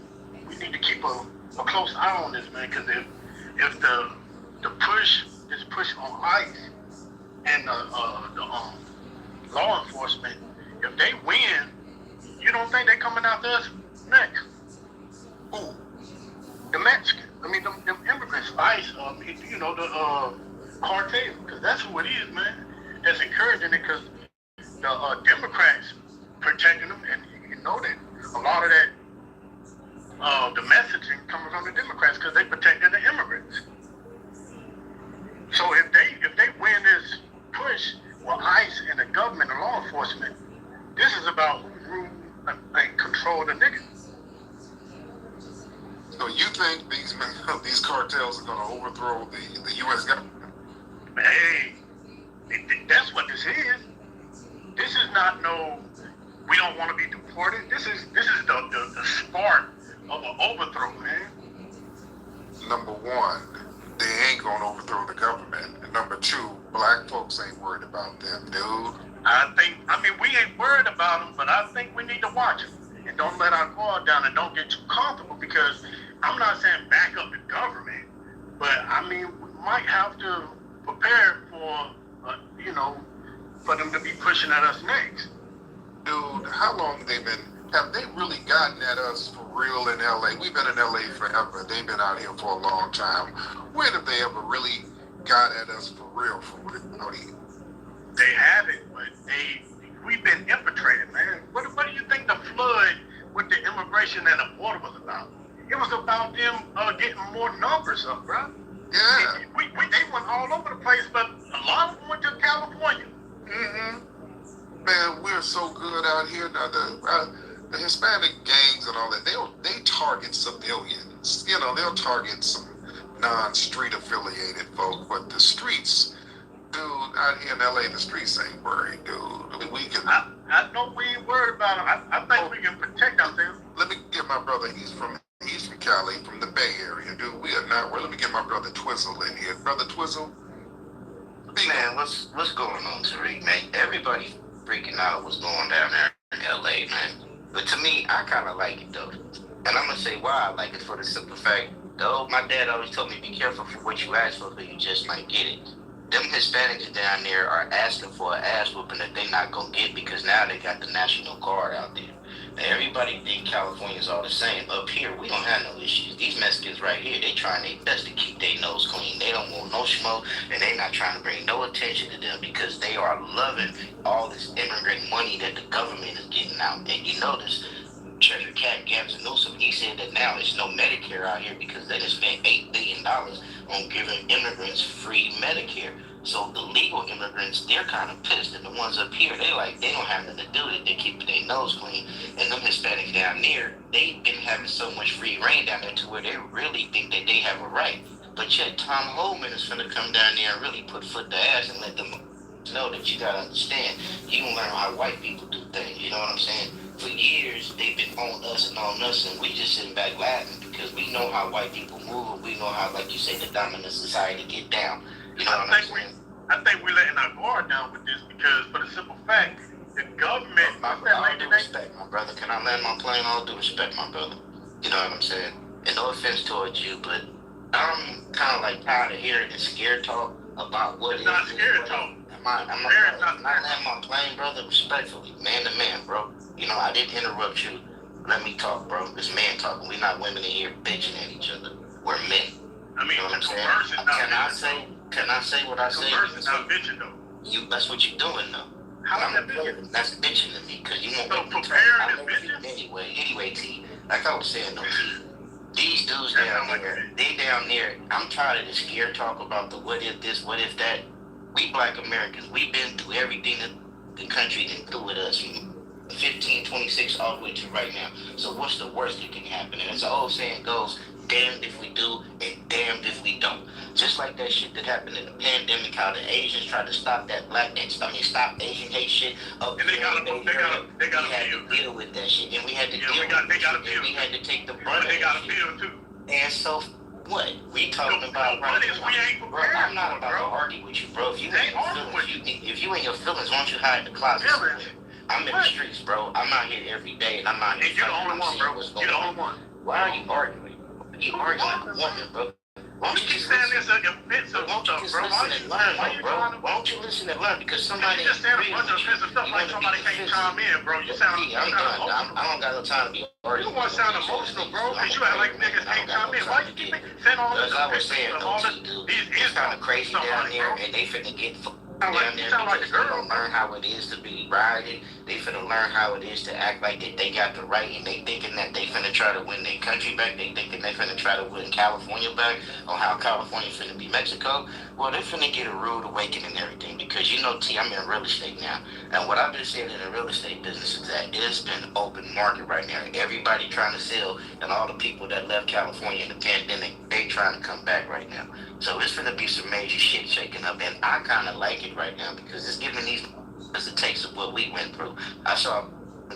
we need to keep a close eye on this, man, because if the push on ICE and the law enforcement, if they win, you don't think they coming after us next? Who? The Mexicans. I mean, them immigrants, ICE, the cartel, because that's who it is, man. That's encouraging it, because the Democrats protecting them, and you know that a lot of that the messaging coming from the Democrats, because they protected the immigrants. So if they win this push with ICE and the government and law enforcement, this is about who rule and control the niggas. So you think these cartels are going to overthrow the U.S. government? Hey, that's what this is. This is not we don't want to be deported. This is the spark of an overthrow, man. Number one, they ain't going to overthrow the government. And number two, black folks ain't worried about them, dude. I mean, we ain't worried about them, but I think we need to watch them. And don't let our guard down and don't get too comfortable, because I'm not saying back up the government, but I mean, we might have to prepare for, for them to be pushing at us next. Dude, how long have they really gotten at us for real in LA? We've been in LA forever. They've been out here for a long time. When have they ever really got at us for real? They haven't, but we've been infiltrated, man. What do you think the flood with the immigration and the border was about? It was about them getting more numbers up, bro. Yeah. They went all over the place, but a lot of them went to California. Mm-hmm. Man, we're so good out here now. The Hispanic gangs and all that, they target civilians. They'll target some non-street affiliated folk, but the streets, dude, out here in LA, the streets ain't worried, dude. I mean, I know we ain't worried about them. I think we can protect ourselves. Let me get my brother. He's from Cali, from the Bay Area, dude. We are not worried. Let me get my brother Twizzle in here. Brother Twizzle. Man, what's going on, Tariq, man? Everybody freaking out what's going down there in LA, man. But to me, I kind of like it, though. And I'm going to say why I like it, for the simple fact, though, my dad always told me, be careful for what you ask for, because you just might get it. Them Hispanics down there are asking for an ass whooping that they not going to get, because now they got the National Guard out there. Now, everybody think California's all the same. Up here, we don't have no issues. These Mexicans right here, they trying their best to keep their nose clean. They don't want no smoke, and they not trying to bring no attention to them, because they are loving all this immigrant money that the government is getting out. And you notice, Treasurer Gavin Newsom, he said that now there's no Medicare out here because they just spent $8 billion on giving immigrants free Medicare. So the legal immigrants, they're kind of pissed. And the ones up here, they don't have nothing to do with it. They keep their nose clean. And them Hispanics down there, they've been having so much free reign down there to where they really think that they have a right. But yet Tom Homan is going to come down there and really put foot to ass and let them know that you gotta understand. You can learn how white people do things. You know what I'm saying? For years, they've been on us, and we just sitting back laughing because we know how white people move, and we know how, like you say, the dominant society get down. You know what I'm saying? I think we're letting our guard down with this because, for the simple fact, the government. All due respect, my brother. Can I land my plane? All due respect, my brother. You know what I'm saying? And no offense towards you, but I'm kind of like tired of hearing the scare talk about what it's not scare talk. I'm not landing my plane, brother. Respectfully, man to man, bro. You know, I didn't interrupt you. Let me talk, bro. It's man talking. We're not women in here bitching at each other. We're men. I mean, you know what I'm saying? Can I say what I say? Not bitching though. That's what you're doing though. How's that bitching? That's bitching to me because you won't so preparing is bitching. Anyway, T. Like I was saying, though, T. These dudes down there, they down there. I'm tired of the scare talk about the what if this, what if that. We Black Americans, we've been through everything that the country did through with us. 15, 26, all the way to right now. So what's the worst that can happen? And as the old saying goes, damned if we do and damned if we don't. Just like that shit that happened in the pandemic, how the Asians tried to stop that stop Asian hate shit. And they got to deal with that shit. And we had to deal with that shit. And we had to take the brunt of they got that to feel too. And so what? We talking about right now. Bro, I'm not about to argue with you, bro. If you in your feelings, why don't you hide in the closet? I'm in the streets, bro. I'm out here every day, and I'm out here. You're the only one, bro. You're the only one. Why are you arguing? You arguing like a woman, bro. Why don't you keep saying this offensive stuff, bro? Why don't you listen and learn? Because somebody you just saying a bunch of offensive stuff like somebody can't chime in, bro. You sound I don't got no time to be arguing. You want to sound emotional, bro, because you act like niggas can't chime in. Why you keep saying all this? As I was saying, it's kind of crazy down there, and they finna get down there because they don't learn how it is to be riding. They finna learn how it is to act like they got the right, and they thinking that they finna try to win their country back. They thinking they finna try to win California back, on how California finna be Mexico. Well, they finna get a rude awakening and everything because you know, T, I'm in real estate now, and what I've been saying in the real estate business is that it's been open market right now. Everybody trying to sell, and all the people that left California in the pandemic, they trying to come back right now. So it's gonna be some major shit shaking up, and I kind of like it right now because it's giving these a taste of what we went through. I saw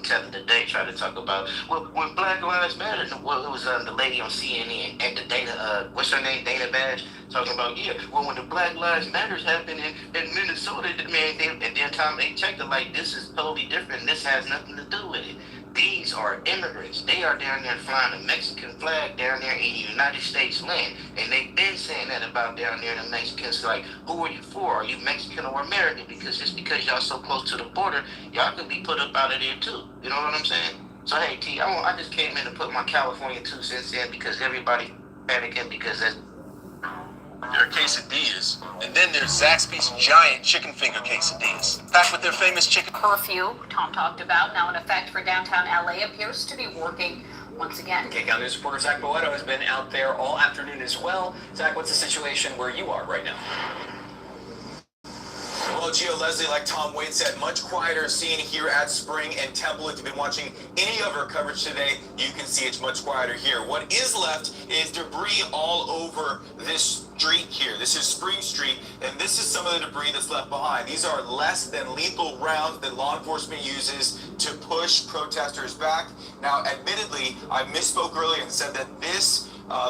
Tether today try to talk about when Black Lives Matter. Well, it was the lady on CNN and the Dana, what's her name, Dana Bash, talking about when the Black Lives Matters happened in Minnesota, man, and then Tom they checked it like this is totally different. This has nothing to do with it. These are immigrants. They are down there flying a Mexican flag down there in the United States land. And they've been saying that about down there, the Mexicans, like, who are you for? Are you Mexican or American? Because just because y'all so close to the border, y'all can be put up out of there too. You know what I'm saying? So, hey, T, I just came in to put my California 2 cents in because everybody panicking because that's... There are quesadillas, and then there's Zaxby's giant chicken finger quesadillas, packed with their famous chicken curfew Tom talked about, now in effect for downtown LA, appears to be working once again. KCAL News reporter Zach Boeto has been out there all afternoon as well. Zach, what's the situation where you are right now? Well, Gio, Leslie, like Tom Wade said, much quieter scene here at Spring and Temple. If you've been watching any of our coverage today, you can see it's much quieter here. What is left is debris all over this street here. This is Spring Street, and this is some of the debris that's left behind. These are less than lethal rounds that law enforcement uses to push protesters back. Now, admittedly, I misspoke earlier and said that this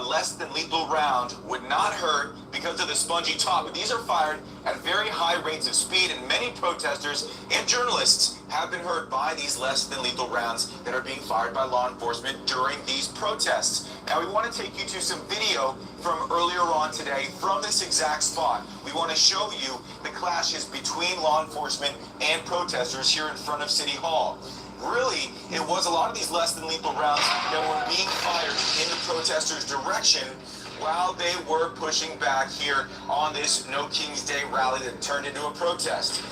less than lethal round would not hurt because of the spongy top, but these are fired at very high rates of speed, and many protesters and journalists have been hurt by these less than lethal rounds that are being fired by law enforcement during these protests. Now, we want to take you to some video from earlier on today from this exact spot. We want to show you the clashes between law enforcement and protesters here in front of City Hall. Really, it was a lot of these less than lethal rounds that were being fired in the protesters' direction while they were pushing back here on this No King's Day rally that turned into a protest.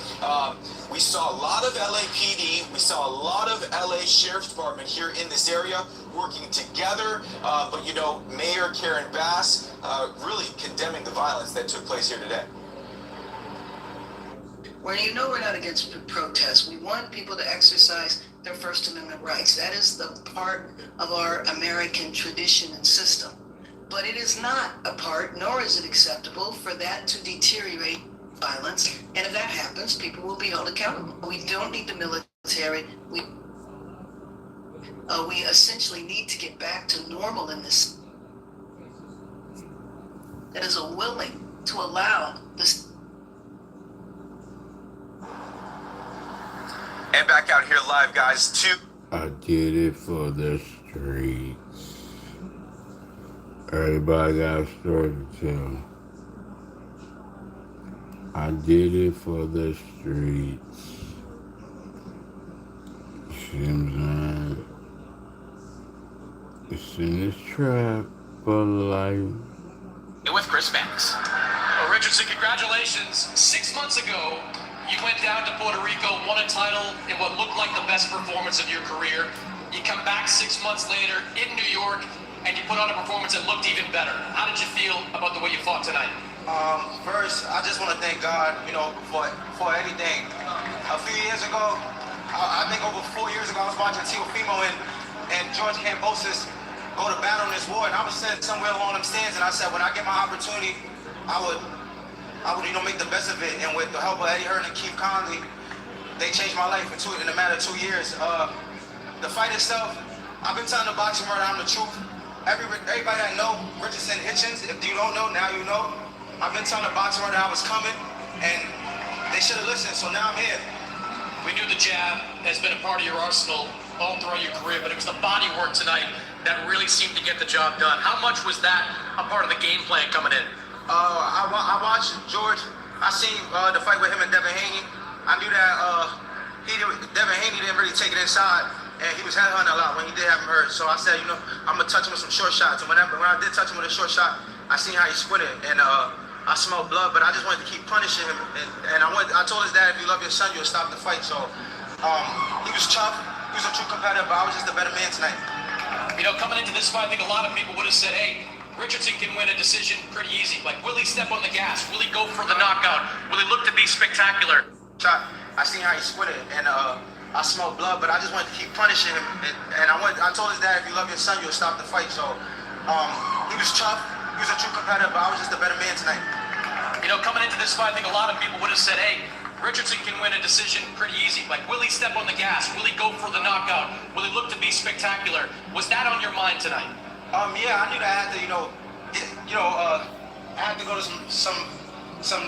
We saw a lot of LAPD, we saw a lot of LA Sheriff's Department here in this area working together, but you know, Mayor Karen Bass really condemning the violence that took place here today. Well, you know we're not against protests. We want people to exercise their First Amendment rights. That is the part of our American tradition and system. But it is not a part, nor is it acceptable for that to deteriorate violence. And if that happens, people will be held accountable. We don't need the military. We essentially need to get back to normal in this. That is willing to allow this. And back out here live, guys, too. I did it for the streets. Everybody got a story to tell. I did it for the streets. See what I'm saying? It's in this trap for life. With Chris Banks. Well, Richardson, congratulations. 6 months ago, you went down to Puerto Rico, won a title in what looked like the best performance of your career. You come back 6 months later in New York, and you put on a performance that looked even better. How did you feel about the way you fought tonight? First, I just want to thank God, for everything. A few years ago, I think over 4 years ago, I was watching Teofimo and George Kambosos go to battle in this war, and I was sitting somewhere along them stands, and I said, when I get my opportunity, I would make the best of it. And with the help of Eddie Hearn and Keith Conley, they changed my life in a matter of 2 years. The fight itself, I've been telling the boxing world I'm the truth. Everybody that know Richardson Hitchens, if you don't know, now you know. I've been telling the boxing world that I was coming, and they should have listened, so now I'm here. We knew the jab has been a part of your arsenal all throughout your career, but it was the body work tonight that really seemed to get the job done. How much was that a part of the game plan coming in? I watched George. I seen the fight with him and Devin Haney. I knew that Devin Haney didn't really take it inside, and he was headhunting a lot when he did have him hurt. So I said, I'm gonna touch him with some short shots. And when I did touch him with a short shot, I seen how he squinted, and I smelled blood. But I just wanted to keep punishing him, and I told his dad, if you love your son, you'll stop the fight. So he was tough. He was a true competitor, but I was just a better man tonight. Coming into this fight, I think a lot of people would have said, hey, Richardson can win a decision pretty easy. Like, will he step on the gas? Will he go for the knockout? Will he look to be spectacular? I seen how he squinted, and I smelled blood, but I just wanted to keep punishing him. And I told his dad, if you love your son, you'll stop the fight. So he was tough. He was a true competitor, but I was just a better man tonight. Coming into this fight, I think a lot of people would have said, hey, Richardson can win a decision pretty easy. Like, will he step on the gas? Will he go for the knockout? Will he look to be spectacular? Was that on your mind tonight? Yeah, I knew that I had to, I had to go to some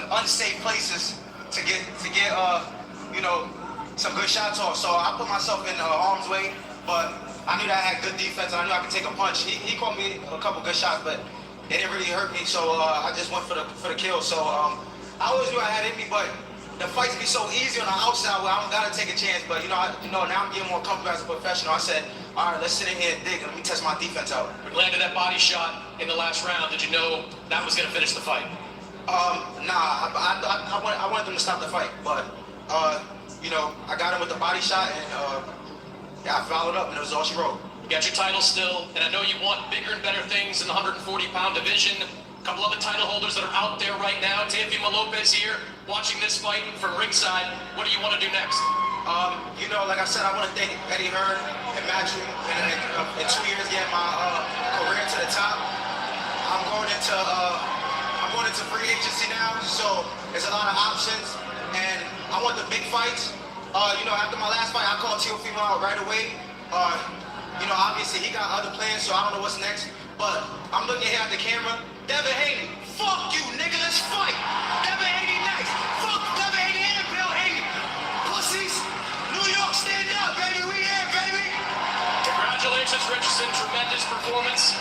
unsafe places to get some good shots off. So I put myself in harm's way, but I knew that I had good defense, and I knew I could take a punch. He caught me a couple good shots, but it didn't really hurt me. So I just went for the kill. So I always knew I had it in me, but the fights be so easy on the outside where I don't gotta take a chance. But now I'm getting more comfortable as a professional. I said, all right, let's sit in here and dig, and let me test my defense out. We landed that body shot in the last round. Did you know that was gonna finish the fight? Nah, I wanted them to stop the fight, but I got him with the body shot, and I followed up, and it was all she wrote. You got your title still, and I know you want bigger and better things in the 140-pound division. A couple other title holders that are out there right now. Teofimo Lopez here, watching this fight from ringside. What do you want to do next? Like I said, I want to thank Eddie Hearn and Matthew in 2 years getting my career to the top. I'm going into free agency now, so there's a lot of options, and I want the big fights. After my last fight, I called Teofimo out right away. Obviously he got other plans, so I don't know what's next. But I'm looking here at the camera. Devin Haney, fuck you, nigga, let's fight. Devin Haney next. Fuck Devin Haney and Bill Haney. Pussies, New York, stand up, baby. We here, baby. Congratulations, Richardson. Tremendous performance.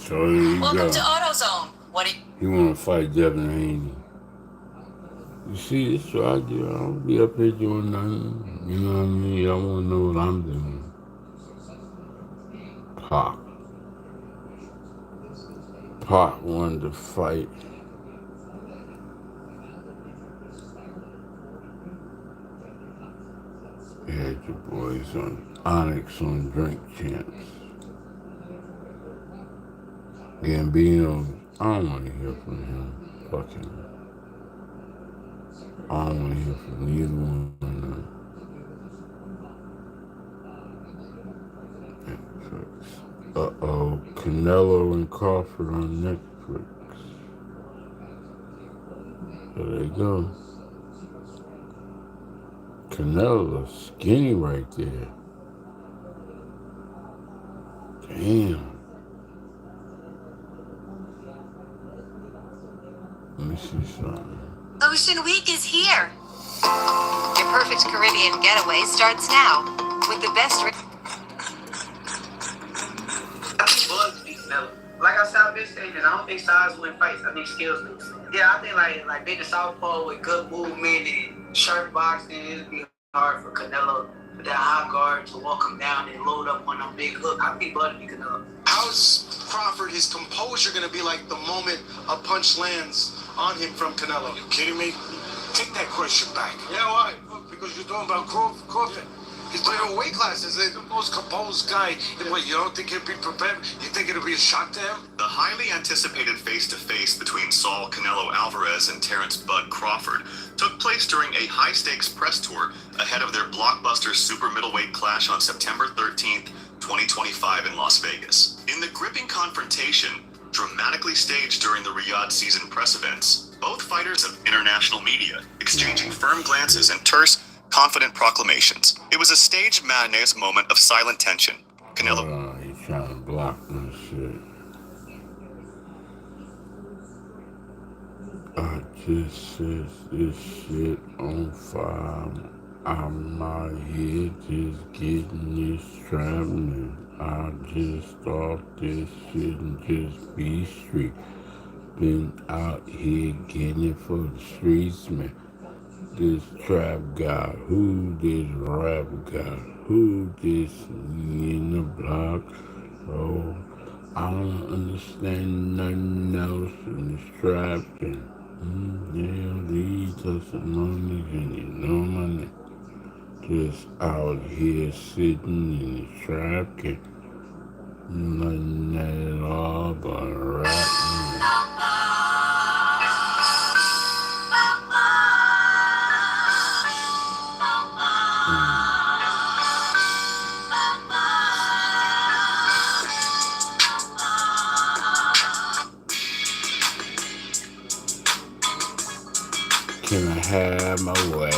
So there you Welcome go. to AutoZone. You want to fight Devin Haney. You see, this is what I do. I don't be up here doing nothing. You know what I mean? Y'all want to know what I'm doing. Pac wanted to fight. You had your boys on Onyx on Drink Champs. Gambino, I don't want to hear from him. Fuck him. I don't want to hear from either one of them. Uh-oh, Canelo and Crawford on Netflix. So there you go. Canelo skinny right there. Damn. Let me see something. Ocean Week is here. Your perfect Caribbean getaway starts now with the best. Like I said, I've been saying this. I don't think size win fights. I think skills win. Yeah, I think like being a southpaw with good movement and sharp boxing, it'd be hard for Canelo with that high guard to walk him down and load up on a big hook. I think Bud beat Canelo. How's Crawford, his composure going to be like the moment a punch lands on him from Canelo? You kidding me? Take that question back. Yeah, why? Because you're talking about Crawford. He's playing weight classes. He's the most composed guy. And what, you don't think he'll be prepared? You think it'll be a shock to him? The highly anticipated face-to-face between Saul Canelo Alvarez and Terrence Bud Crawford took place during a high-stakes press tour ahead of their blockbuster super middleweight clash on September 13th, 2025 in Las Vegas. In the gripping confrontation, dramatically staged during the Riyadh season press events, both fighters of international media exchanging firm glances and terse, confident proclamations. It was a staged mayonnaise moment of silent tension. Canelo. He's trying to block this shit. I just set this shit on fire. I'm out here just getting this traveling. I just thought this shouldn't just be street. Been out here getting it for the streets, man. This trap guy, who this rap guy, who this in the block. So I don't understand nothing else in this trap. And yeah, these testimonies, and you know my name. Just out here sitting in the trap, and nothing at all but rap. Can I have my way?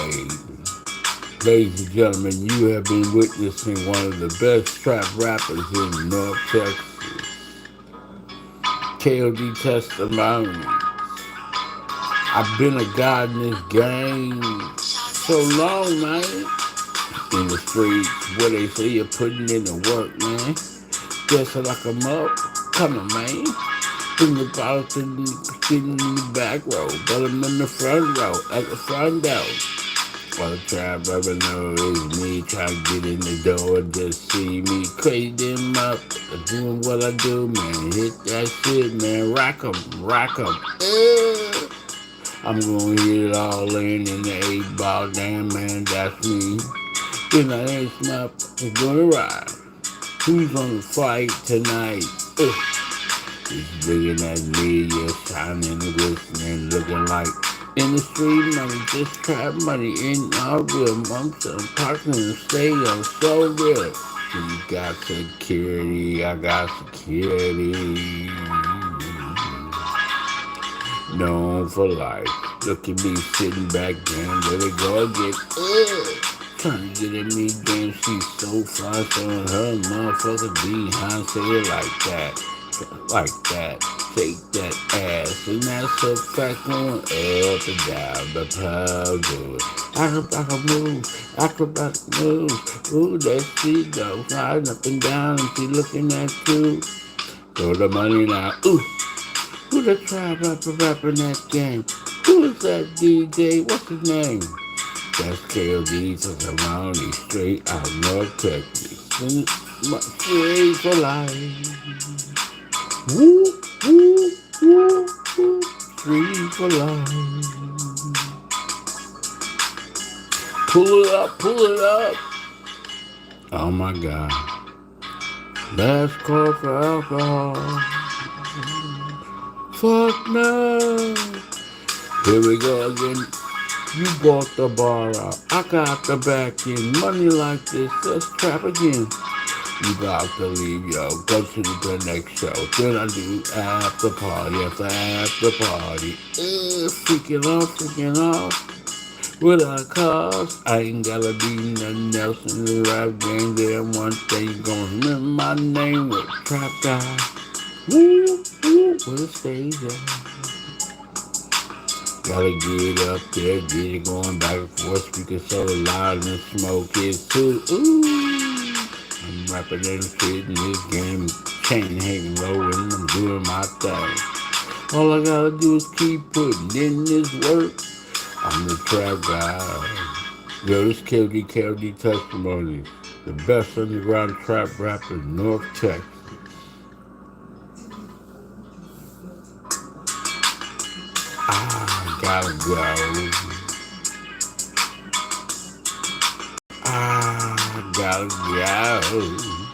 Ladies and gentlemen, you have been witnessing one of the best trap rappers in North Texas. Kod Testimonies. I've been a god in this game so long, man. In the streets, where they say you're putting in the work, man. Just like I'm up. Come on, man. In the box and sitting in the back row, but I'm in the front row, at the front door. While the trap brother knows me, try to get in the door and just see me crazy them up. Doing what I do, man. Hit that shit, man. Rock 'em. I'm gonna hit it all in the 8-ball, damn, man, that's me. Then I ain't snap, I'm gonna ride. Who's gonna fight tonight? He's looking at me, yeah, shining, glistening, looking like in the street money, just trap money in our real months. I'm parking in the stadium, so real. You got security, I got security. Known for life. Look at me sitting back down, let it go again. Trying to get at me, damn, she's so fine, showing her motherfucker behind, say it like that. Like that, take that ass, and that's a fact going up and down the powder. Acrobatic move, ooh, that she go, sliding up and down, and she looking at you. Throw the money now, ooh, who the trap rapper in that game? Who is that DJ, what's his name? That's Kod Testimonies, straight out North Texas, straight for life. Woo, woo, woo, woo, free for life. Pull it up. Oh my God. Last call for alcohol. Fuck no. Here we go again. You bought the bar out. I got the back end. Money like this, let's trap again. You got to leave, yo. Go to the next show. Then I do after party after party. Freaking off. Without a cause, I ain't gotta be nothing else in the rap game. There one day you gonna remember my name with Trap Guy. Woo, woo, with a stage. Gotta get up there, get it going back and forth. Speaking so loud and smoke is too. Ooh, I'm rapping and shit in this game. Chain hanging low and I'm doing my thing. All I gotta do is keep putting in this work. I'm the Trap Guy. Yo, this Kod Testimonies. The best underground trap rapper in North Texas. Gotta go. Gotta go.